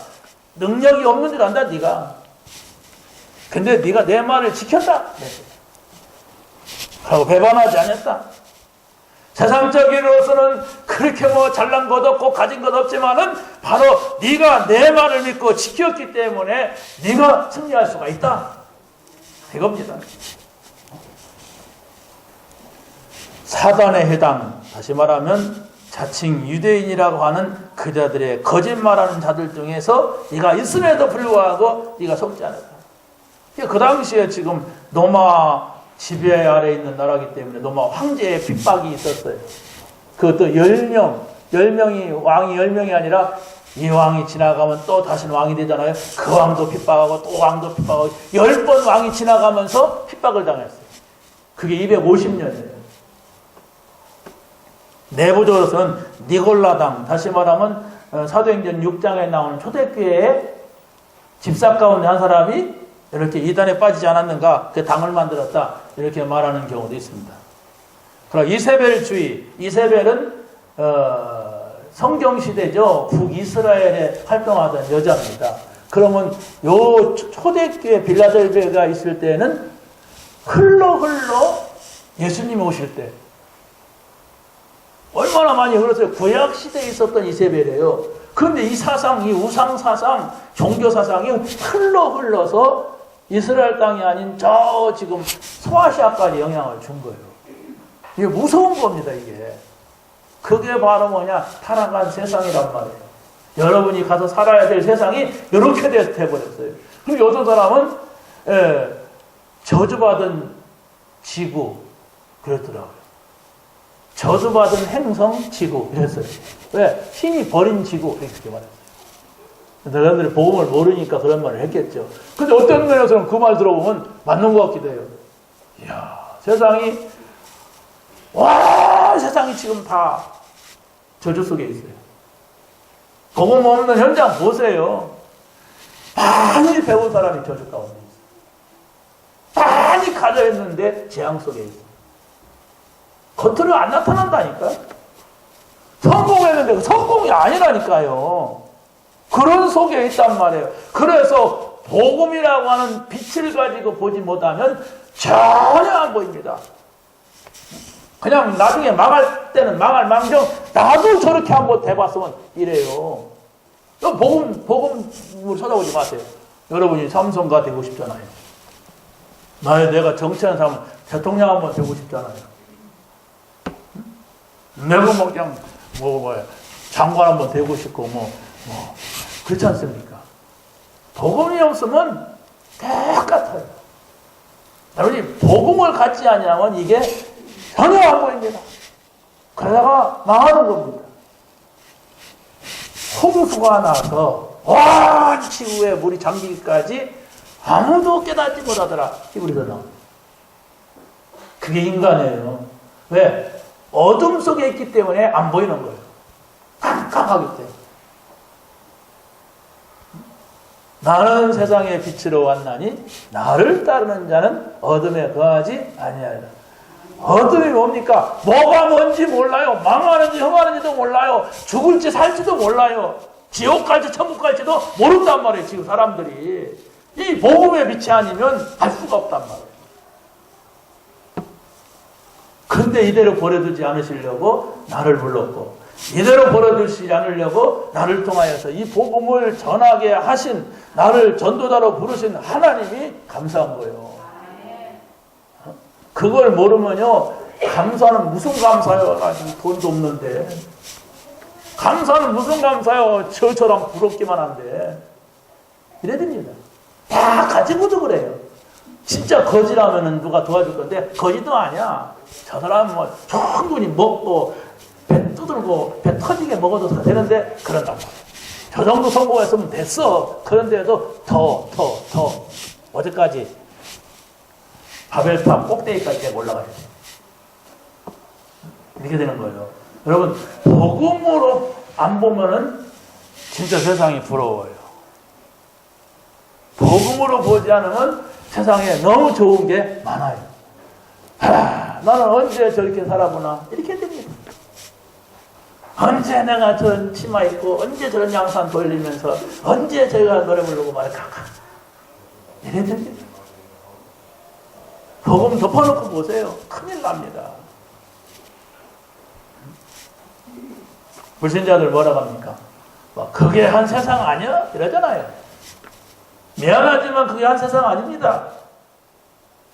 능력이 없는 줄 안다 네가. 근데 네가 내 말을 지켰다. 하고 배반하지 않았다. 세상적으로서는 그렇게 뭐 잘난 것 없고 가진 것 없지만은 바로 네가 내 말을 믿고 지켰기 때문에 네가 승리할 수가 있다. 이겁니다. 사단에 해당, 다시 말하면 자칭 유대인이라고 하는 그자들의 거짓말하는 자들 중에서 네가 있음에도 불구하고 네가 속지 않았다. 그 당시에 지금 로마 지배 아래 있는 나라이기 때문에 로마 황제의 핍박이 있었어요. 그것도 10명이 왕이 10명이 아니라 이 왕이 지나가면 또 다시는 왕이 되잖아요. 그 왕도 핍박하고 또 왕도 핍박하고 10번 왕이 지나가면서 핍박을 당했어요. 그게 250년이에요. 내부적으로서는 니골라당, 다시 말하면 사도행전 6장에 나오는 초대교회의 집사 가운데 한 사람이 이렇게 이단에 빠지지 않았는가, 그 당을 만들었다, 이렇게 말하는 경우도 있습니다. 그럼 이세벨주의, 이세벨은 성경시대죠. 북이스라엘에 활동하던 여자입니다. 그러면 요 초대교회 빌라델비아가 있을 때는 흘러 예수님이 오실 때 얼마나 많이 흘렀어요. 구약시대에 있었던 이세벨이에요. 그런데 이 사상, 이 우상사상, 종교사상이 흘러서 이스라엘 땅이 아닌 저 지금 소아시아까지 영향을 준 거예요. 이게 무서운 겁니다, 이게. 그게 바로 뭐냐? 타락한 세상이란 말이에요. 여러분이 가서 살아야 될 세상이 이렇게 돼버렸어요. 그리고 어떤 사람은 저주받은 지구 그랬더라고요. 저주받은 행성 지구 이랬어요. 왜? 신이 버린 지구 이렇게 말했어요. 너희들이 복음을 모르니까 그런 말을 했겠죠. 근데 어떤 면에서는 그 말 들어보면 맞는 것 같기도 해요. 이야, 세상이 지금 다 저주 속에 있어요. 복음 없는 현장 보세요. 많이 배운 사람이 저주 가운데 있어요. 많이 가져 있는데 재앙 속에 있어요. 겉으로 안 나타난다니까요. 성공했는데 그 성공이 아니라니까요. 그런 속에 있단 말이에요. 그래서 복음이라고 하는 빛을 가지고 보지 못하면 전혀 안 보입니다. 그냥 나중에 망할 때는 망할 망정 나도 저렇게 한번 돼봤으면 이래요. 복음을 찾아보지 마세요. 여러분이 삼성가 되고 싶잖아요. 내가 정치하는 사람은 대통령 한번 되고 싶잖아요. 내가 그냥 장관 한번 되고 싶고 그렇지 않습니까? 복음이 없으면 똑같아요. 여러분이 복음을 갖지 않으면 이게 전혀 안 보입니다. 그러다가 망하는 겁니다. 홍수가 나서 온 지구에 물이 잠기기까지 아무도 깨닫지 못하더라. 히브리서 나옵니다. 그게 인간이에요. 왜? 어둠 속에 있기 때문에 안 보이는 거예요. 깜깜하기 때문에. 나는 세상의 빛으로 왔나니 나를 따르는 자는 어둠에 거하지 아니하리라. 어둠이 뭡니까? 뭐가 뭔지 몰라요. 망하는지 흥하는지도 몰라요. 죽을지 살지도 몰라요. 지옥 갈지 천국 갈지도 모른단 말이에요. 지금 사람들이. 이 복음의 빛이 아니면 알 수가 없단 말이에요. 그런데 이대로 버려두지 않으시려고 나를 불렀고, 이대로 버려두지 않으려고 나를 통하여서 이 복음을 전하게 하신, 나를 전도자로 부르신 하나님이 감사한 거예요. 그걸 모르면요, 감사는 무슨 감사요? 나 지금 돈도 없는데. 감사는 무슨 감사요? 저처럼 부럽기만 한데. 이래 됩니다. 다 가지고도 그래요. 진짜 거지라면 누가 도와줄 건데, 거지도 아니야. 저 사람은 충분히 먹고, 배 두들고, 배 터지게 먹어도 다 되는데, 그런단 말이에요. 저 정도 성공했으면 됐어. 그런데도 더. 어디까지? 바벨탑 꼭대기까지 올라가야 돼. 이렇게 되는 거예요. 여러분, 복음으로 안 보면은 진짜 세상이 부러워요. 복음으로 보지 않으면 세상에 너무 좋은 게 많아요. 나는 언제 저렇게 살아보나? 이렇게 됩니다. 언제 내가 저런 치마 입고, 언제 저런 양산 돌리면서, 언제 제가 노래 부르고 말할까? 이래 됩니다. 복음 덮어놓고 보세요. 큰일 납니다. 불신자들 뭐라고 합니까? 그게 한 세상 아니야? 이러잖아요. 미안하지만 그게 한 세상 아닙니다.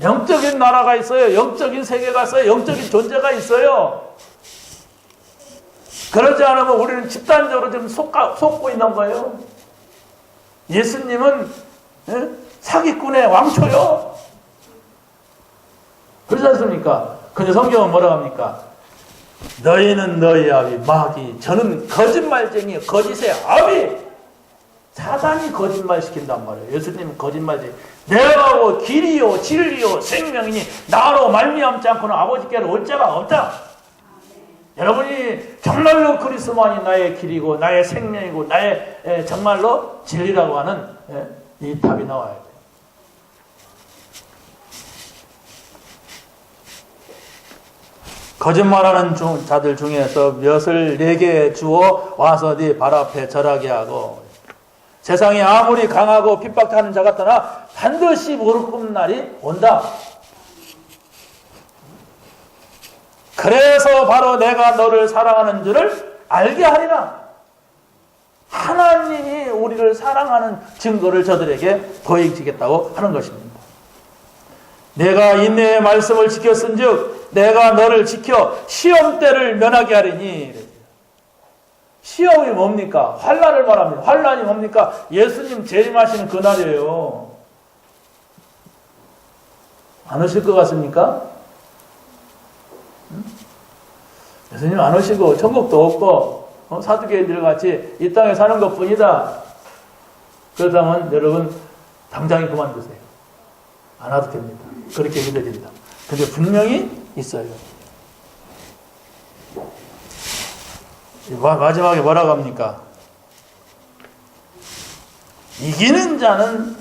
영적인 나라가 있어요. 영적인 세계가 있어요. 영적인 존재가 있어요. 그러지 않으면 우리는 집단적으로 지금 속고 있는 거예요. 예수님은 사기꾼의 왕초요. 그렇지 않습니까? 근데 성경은 뭐라고 합니까? 너희는 너희 아비 마귀, 저는 거짓말쟁이, 거짓의 아비. 사단이 거짓말 시킨단 말이에요. 예수님은 거짓말쟁이. 내가 길이요 진리요 생명이니 나로 말미암지 않고는 아버지께로 올 자가 없다. 여러분이 정말로 그리스도만이 나의 길이고 나의 생명이고 나의 정말로 진리라고 하는 이 답이 나와야 돼요. 거짓말하는 자들 중에서 몇을 내게 주어 와서 네 발 앞에 절하게 하고, 세상이 아무리 강하고 핍박하는 자 같으나 반드시 무릎 꿇는 날이 온다. 그래서 바로 내가 너를 사랑하는 줄을 알게 하리라. 하나님이 우리를 사랑하는 증거를 저들에게 보여주겠다고 하는 것입니다. 내가 인내의 말씀을 지켰은즉 내가 너를 지켜 시험 때를 면하게 하리니. 시험이 뭡니까? 환난을 말합니다. 환난이 뭡니까? 예수님 재림하시는 그날이에요. 안 오실 것 같습니까? 예수님 안 오시고 천국도 없고 사두개인들 같이 이 땅에 사는 것뿐이다. 그렇다면 여러분 당장에 그만두세요. 안 와도 됩니다. 그렇게 믿어진다. 근데 분명히 있어요. 마지막에 뭐라고 합니까? 이기는 자는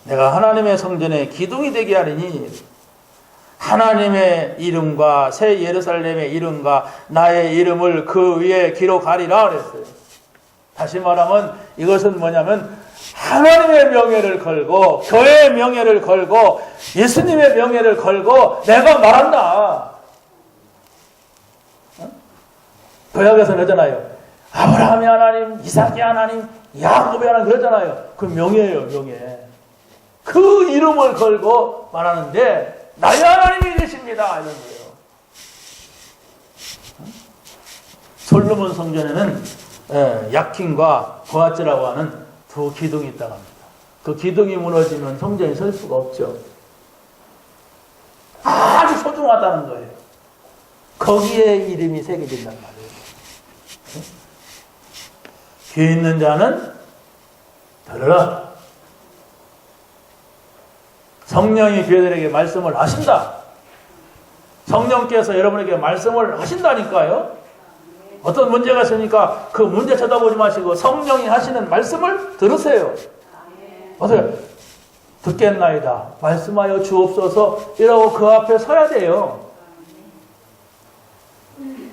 내가 하나님의 성전에 기둥이 되게 하리니 하나님의 이름과 새 예루살렘의 이름과 나의 이름을 그 위에 기록하리라 그랬어요. 다시 말하면 이것은 뭐냐면 하나님의 명예를 걸고 교회의 명예를 걸고 예수님의 명예를 걸고 내가 말한다. 구약에서는 그러잖아요. 아브라함의 하나님, 이삭의 하나님, 야곱의 하나님 그러잖아요. 그 명예예요, 명예. 그 이름을 걸고 말하는데 나의 하나님이 계십니다. 이런 거예요. 솔로몬 성전에는 야킨과 보아즈라고 하는 두 기둥이 있다고 합니다. 그 기둥이 무너지면 성전이 설 수가 없죠. 아주 소중하다는 거예요. 거기에 이름이 새겨진단 말이에요. 귀 있는 자는 들으라. 성령이 교회들에게 말씀을 하신다. 성령께서 여러분에게 말씀을 하신다니까요. 어떤 문제가 있으니까 그 문제 쳐다보지 마시고 성령이 하시는 말씀을 들으세요. 어서요. 듣겠나이다. 말씀하여 주옵소서 이러고 그 앞에 서야 돼요.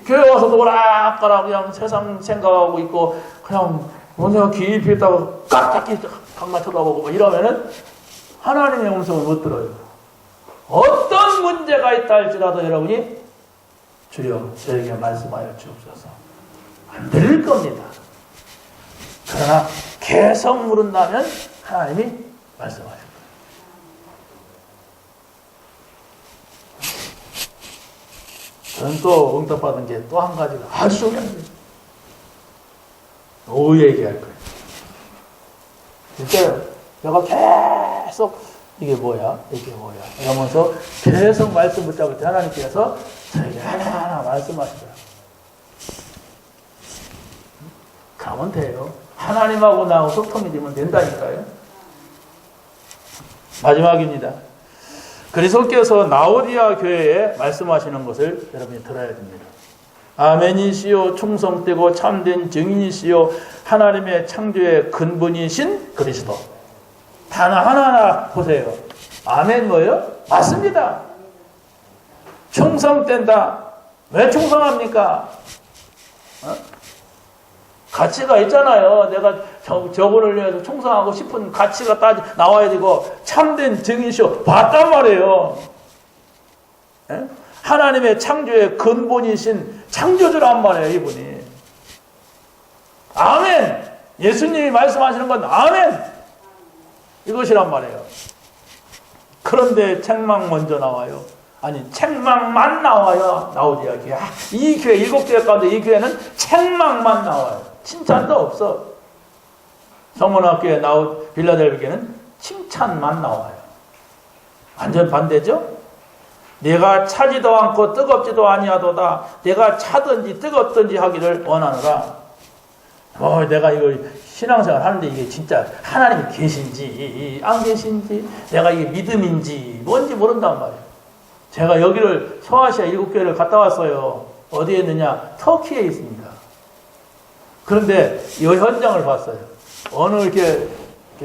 교회 와서 노락가락 그냥 세상 생각하고 있고 그냥 내가 깊이 있다고 깍깍히 강만 쳐다보고 이러면은 하나님의 음성을 못 들어요. 어떤 문제가 있다 할지라도 여러분이 주여 저에게 말씀하여 주옵소서 안 들릴 겁니다. 그러나 계속 물은다면 하나님이 말씀하실 거예요. 저는 또 응답받은 게 또 한 가지가 아주 중요합니다. 오후 얘기할 거예요. 진짜 내가 계속 이게 뭐야? 이게 뭐야? 이러면서 계속 말씀 붙잡을 때 하나님께서 저에게 하나하나 말씀하시더라고요. 가면 돼요. 하나님하고 나하고 소통이 되면 된다니까요. 마지막입니다. 그리스도께서 라오디아 교회에 말씀하시는 것을 여러분이 들어야 됩니다. 아멘이시요 충성되고 참된 증인이시요 하나님의 창조의 근본이신 그리스도. 단 하나하나 보세요. 아멘 뭐예요? 맞습니다. 충성된다. 왜 충성합니까? 가치가 있잖아요. 내가 저분을 위해서 충성하고 싶은 가치가 나와야 되고, 참된 증인이시오. 봤단 말이에요. 예? 하나님의 창조의 근본이신 창조주란 말이에요, 이분이. 아멘! 예수님이 말씀하시는 건 아멘! 이것이란 말이에요. 그런데 책망 먼저 나와요. 아니, 책망만 나와요. 라오디아 교회. 이 교회, 7교회 가운데 이 교회는 책망만 나와요. 칭찬도 없어. 성문학교에 빌라델비아 교회는 칭찬만 나와요. 완전 반대죠? 내가 차지도 않고 뜨겁지도 아니하도다. 내가 차든지 뜨겁든지 하기를 원하노라. 내가 이거 신앙생활 하는데 이게 진짜 하나님이 계신지 안 계신지, 내가 이게 믿음인지 뭔지 모른단 말이에요. 제가 여기를 소아시아 7교회를 갔다 왔어요. 어디에 있느냐? 터키에 있습니다. 그런데 이 현장을 봤어요. 어느 이렇게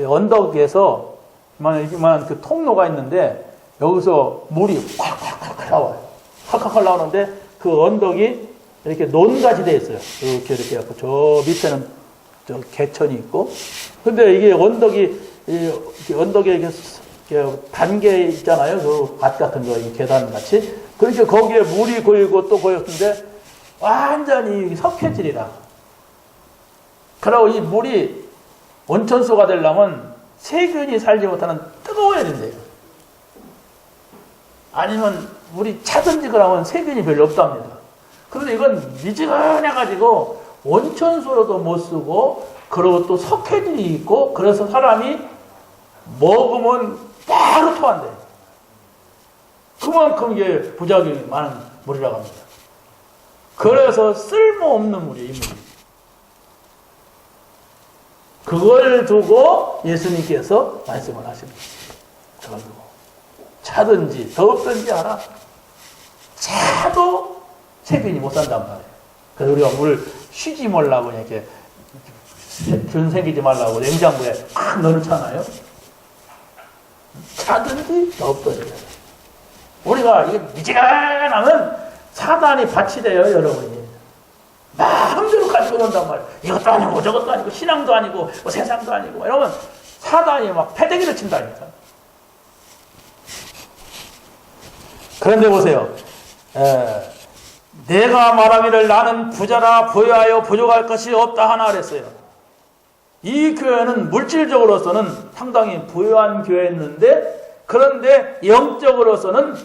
언덕에서 이만한 그 통로가 있는데, 여기서 물이 콸콸콸 나와요. 콸콸콸 나오는데 그 언덕이 이렇게 논같이 되어 있어요. 이렇게 하고 저 밑에는 저 개천이 있고. 근데 이게 언덕에 이렇게 단계 있잖아요. 그 밭 같은 거, 계단 같이. 그렇게 거기에 물이 고이고 또 고였는데 완전히 석회질이라. 그리고 이 물이 온천수가 되려면 세균이 살지 못하는 뜨거워야 된대요. 아니면 물이 차든지 그러면 세균이 별로 없답니다. 그런데 이건 미지근해가지고 온천수로도 못 쓰고, 그리고 또 석회질이 있고, 그래서 사람이 먹으면 바로 토한대. 그만큼 이게 부작용이 많은 물이라고 합니다. 그래서 쓸모없는 물이에요, 이 물이. 그걸 두고 예수님께서 말씀을 하십니다. 그걸로 차든지 더웠든지 알아. 차도 세균이 못 산단 말이에요. 그래서 우리가 물 쉬지 말라고 이렇게 균 생기지 말라고 냉장고에 막 넣어놓잖아요. 차든지 더웠든지. 우리가 이게 미지근하면 사단이 밭이 돼요, 여러분이. 마음대로 가지고 논단 말이에요. 이것도 아니고 저것도 아니고 신앙도 아니고 뭐 세상도 아니고 이러면 사단이 막 패대기를 친다니까. 그런데 보세요. 내가 말하기를 나는 부자라 부여하여 부족할 것이 없다 하나 그랬어요. 이 교회는 물질적으로서는 상당히 부유한 교회였는데, 그런데 영적으로서는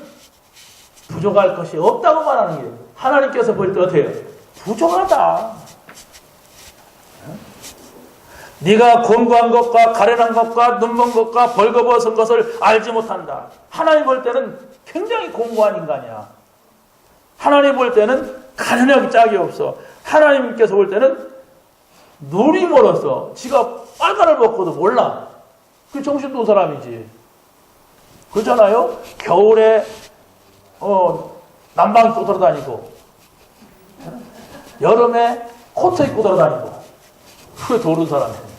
부족할 것이 없다고 말하는 거예요. 하나님께서 볼 때 어때요? 부족하다. 네가 공부한 것과 가련한 것과 눈먼 것과 벌거벗은 것을 알지 못한다. 하나님 볼 때는 굉장히 공부한 인간이야. 하나님 볼 때는 가련하기 짝이 없어. 하나님께서 볼 때는 눈이 멀었어. 지가 빨간을 벗고도 몰라. 그 정신도 사람이지. 그렇잖아요? 겨울에 난방 입고 돌아다니고, 여름에 코트 입고 돌아다니고, 그게 도른 사람이에요.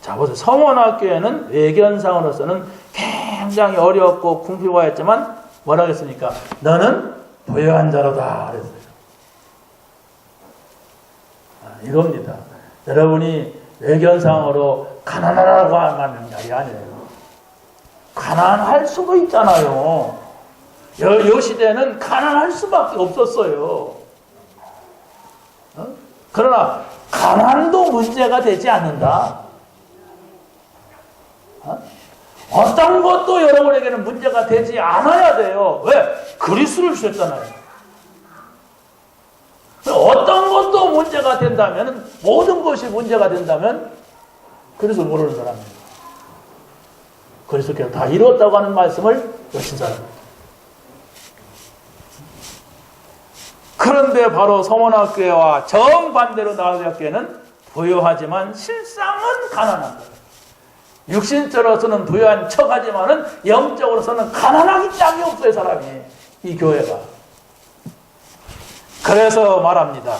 자, 보세요. 성원학교에는 외견상으로서는 굉장히 어렵고 궁핍하였지만 뭐라 그랬습니까? 너는 부유한 자로다 그랬어요. 이겁니다. 여러분이 외견상으로 가난하라고 하는 말이 아니에요. 가난할 수도 있잖아요. 요 시대는 가난할 수밖에 없었어요. 그러나 가난도 문제가 되지 않는다. 어떤 것도 여러분에게는 문제가 되지 않아야 돼요. 왜? 그리스도를 주셨잖아요. 어떤 것도 문제가 된다면, 모든 것이 문제가 된다면 그리스도를 모르는 사람입니다. 그리스도께서 다 이루었다고 하는 말씀을 여신 사람입니다. 그 그런데 바로 서문학교와 정반대로 나아교회는 부유하지만 실상은 가난한 거예요. 육신적으로서는 부유한 척하지만은 영적으로서는 가난하기 짝이 없어요, 사람이. 이 교회가. 그래서 말합니다.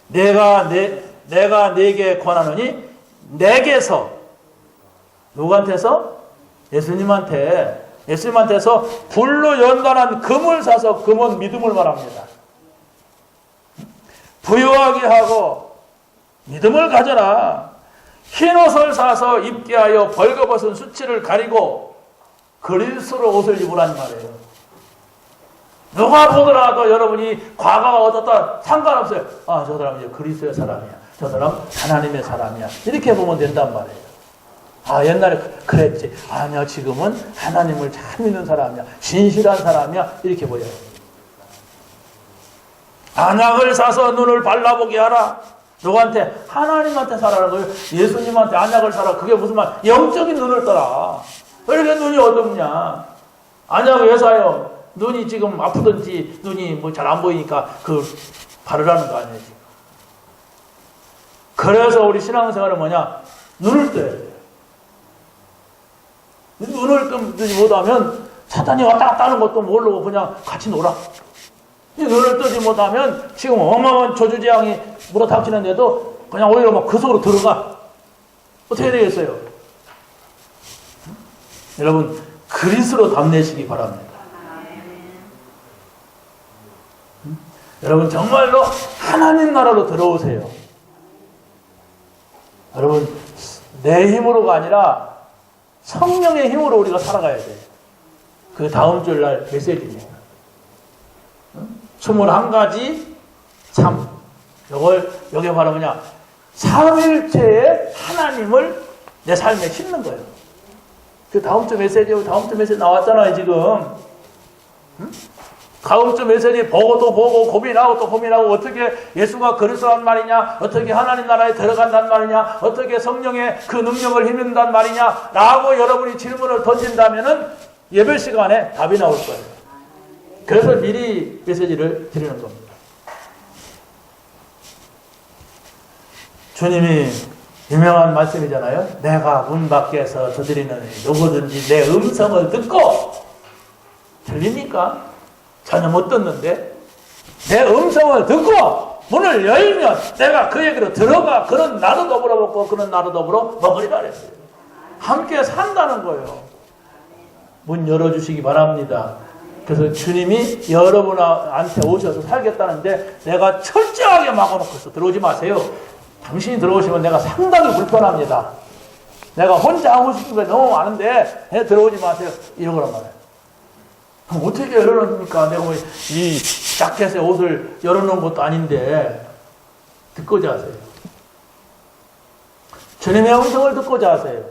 내가 네게 권하노니 내게서, 누구한테서? 예수님한테서 불로 연단한 금을 사서, 금은 믿음을 말합니다. 부유하게 하고 믿음을 가져라. 흰옷을 사서 입게 하여 벌거벗은 수치를 가리고 그리스도로 옷을 입으란 말이에요. 누가 보더라도 여러분이 과거가 어떻다 상관없어요. 아, 저 사람은 이제 그리스도의 사람이야. 저 사람 하나님의 사람이야. 이렇게 보면 된단 말이에요. 아, 옛날에 그랬지. 아니야, 지금은 하나님을 잘 믿는 사람이야. 진실한 사람이야. 이렇게 보여요. 안약을 사서 눈을 발라보게 하라. 누구한테? 하나님한테 사라는 거예요. 예수님한테 안약을 사라. 그게 무슨 말? 영적인 눈을 떠라. 왜 이렇게 눈이 어둡냐? 안약을 왜 사요? 눈이 지금 아프든지 눈이 뭐 잘 안 보이니까 그 바르라는 거 아니에요, 지금. 그래서 우리 신앙생활은 뭐냐? 눈을 떠야 돼요. 눈을 뜨지 못하면 사탄이 왔다 갔다 하는 것도 모르고 그냥 같이 놀아. 눈을 뜨지 못하면 지금 어마어마한 저주재앙이 물어닥치는데도 그냥 오히려 막 그 속으로 들어가. 어떻게 되겠어요? 여러분, 그리스도로 답내시기 바랍니다. 여러분, 정말로 하나님 나라로 들어오세요. 여러분, 내 힘으로가 아니라 성령의 힘으로 우리가 살아가야 돼요. 그 다음 주일날 메시지입니다. 21가지 참. 여기 바로 뭐냐? 삼일체의 하나님을 내 삶에 심는 거예요. 그 다음 주 메시지 나왔잖아요, 지금. 응? 다음 주 메시지 보고 또 보고 고민하고 또 고민하고 어떻게 예수가 그리스도란 말이냐, 어떻게 하나님 나라에 들어간단 말이냐, 어떻게 성령의 그 능력을 힘낸단 말이냐 라고 여러분이 질문을 던진다면은 예배 시간에 답이 나올 거예요. 그래서 미리 메시지를 드리는 겁니다. 주님이 유명한 말씀이잖아요. 내가 문 밖에서 두드리는 누구든지 내 음성을 듣고, 들립니까? 전혀 못 듣는데 내 음성을 듣고 문을 열면 내가 그에게로 들어가 그는 나도 더불어 먹고 그는 나도 더불어 먹으리라 그랬어요. 함께 산다는 거예요. 문 열어주시기 바랍니다. 그래서 주님이 여러분한테 오셔서 살겠다는데 내가 철저하게 막아놓고 있어. 들어오지 마세요. 당신이 들어오시면 내가 상당히 불편합니다. 내가 혼자 하고 싶은 게 너무 많은데 들어오지 마세요. 이런 거란 말이에요. 그럼 어떻게 열어놓습니까? 내가 이 자켓에 옷을 열어놓은 것도 아닌데. 듣고자 하세요. 주님의 음성을 듣고자 하세요.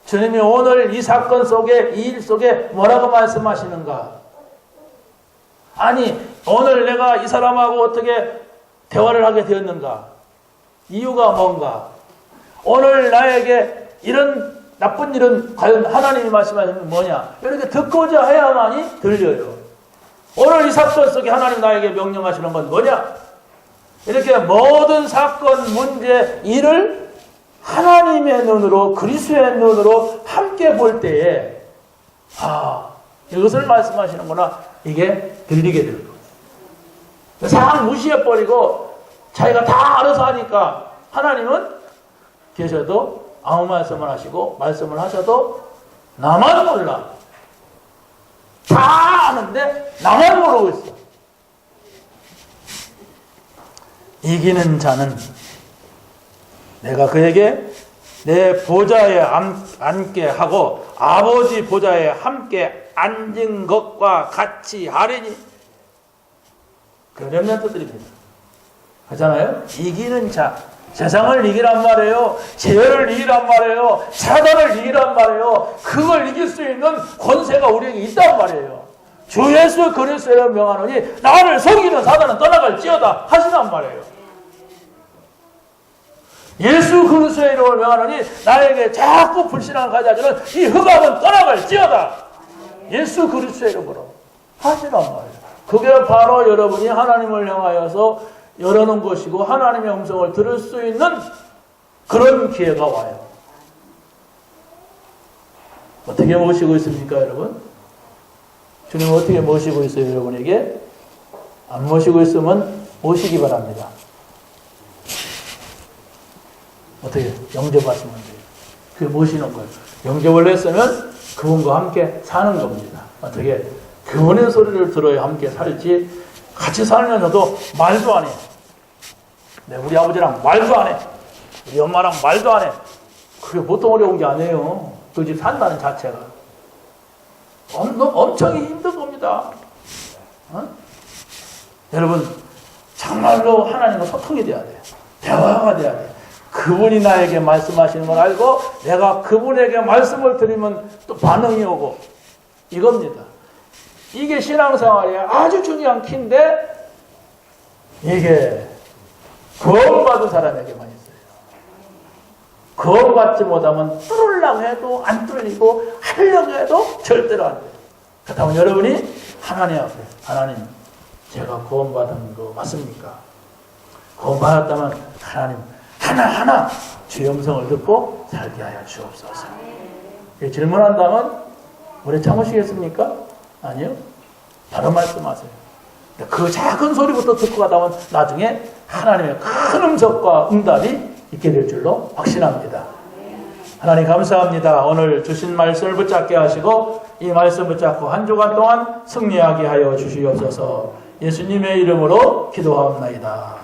주님이 오늘 이 사건 속에, 이 일 속에 뭐라고 말씀하시는가? 아니, 오늘 내가 이 사람하고 어떻게 대화를 하게 되었는가? 이유가 뭔가? 오늘 나에게 이런 나쁜 일은 과연 하나님이 말씀하시는 게 뭐냐? 이렇게 듣고자 해야만이 들려요. 오늘 이 사건 속에 하나님 나에게 명령하시는 건 뭐냐? 이렇게 모든 사건, 문제, 일을 하나님의 눈으로, 그리스도의 눈으로 함께 볼 때에 이것을 말씀하시는구나. 이게 들리게 되는 거예요. 싹 무시해버리고 자기가 다 알아서 하니까 하나님은 계셔도 아무 말씀을 하시고 말씀을 하셔도 나만 몰라. 다 아는데 나만 모르고 있어. 이기는 자는 내가 그에게 내 보좌에 앉게 하고 아버지 보좌에 함께 앉은 것과 같이 하리니. 그 렘넌트들입니다. 하잖아요. 이기는 자. 세상을 이기란 말이에요. 죄를 이기란 말이에요. 사단을 이기란 말이에요. 그걸 이길 수 있는 권세가 우리에게 있단 말이에요. 주 예수 그리스도를 명하노니 나를 속이는 사단은 떠나갈지어다 하시란 말이에요. 예수 그리스도의 이름을 명하노니 나에게 자꾸 불신앙을 가져주는 이 흑암은 떠나갈지어다. 예수 그리스도의 이름으로 하시란 말이에요. 그게 바로 여러분이 하나님을 향하여서 열어놓은 것이고 하나님의 음성을 들을 수 있는 그런 기회가 와요. 어떻게 모시고 있습니까, 여러분? 주님 어떻게 모시고 있어요, 여러분에게? 안 모시고 있으면 모시기 바랍니다. 어떻게? 영접하시면 돼요. 그게 모시는 거예요. 영접을 했으면 그분과 함께 사는 겁니다. 어떻게? 그분의 소리를 들어야 함께 살지, 같이 살면서도 말도 안 해. 네, 우리 아버지랑 말도 안 해. 우리 엄마랑 말도 안 해. 그게 보통 어려운 게 아니에요. 그 집 산다는 자체가. 엄청 힘든 겁니다. 어? 여러분, 정말로 하나님과 소통이 돼야 돼요. 대화가 돼야 돼요. 그분이 나에게 말씀하시는 걸 알고 내가 그분에게 말씀을 드리면 또 반응이 오고, 이겁니다. 이게 신앙생활에 아주 중요한 키인데, 이게 구원받은 사람에게만 있어요. 구원받지 못하면 뚫으려고 해도 안 뚫리고 하려고 해도 절대로 안 돼요. 그렇다면 여러분이 하나님 앞에, 하나님, 제가 구원받은 거 맞습니까? 구원받았다면 하나님 하나하나 주의 음성을 듣고 살게 하여 주옵소서. 질문한다면 오래 참으시겠습니까? 아니요. 바로 말씀하세요. 그 작은 소리부터 듣고 가다면 나중에 하나님의 큰 음성과 응답이 있게 될 줄로 확신합니다. 하나님 감사합니다. 오늘 주신 말씀을 붙잡게 하시고 이 말씀 붙잡고 한 주간 동안 승리하게 하여 주시옵소서. 예수님의 이름으로 기도하옵나이다.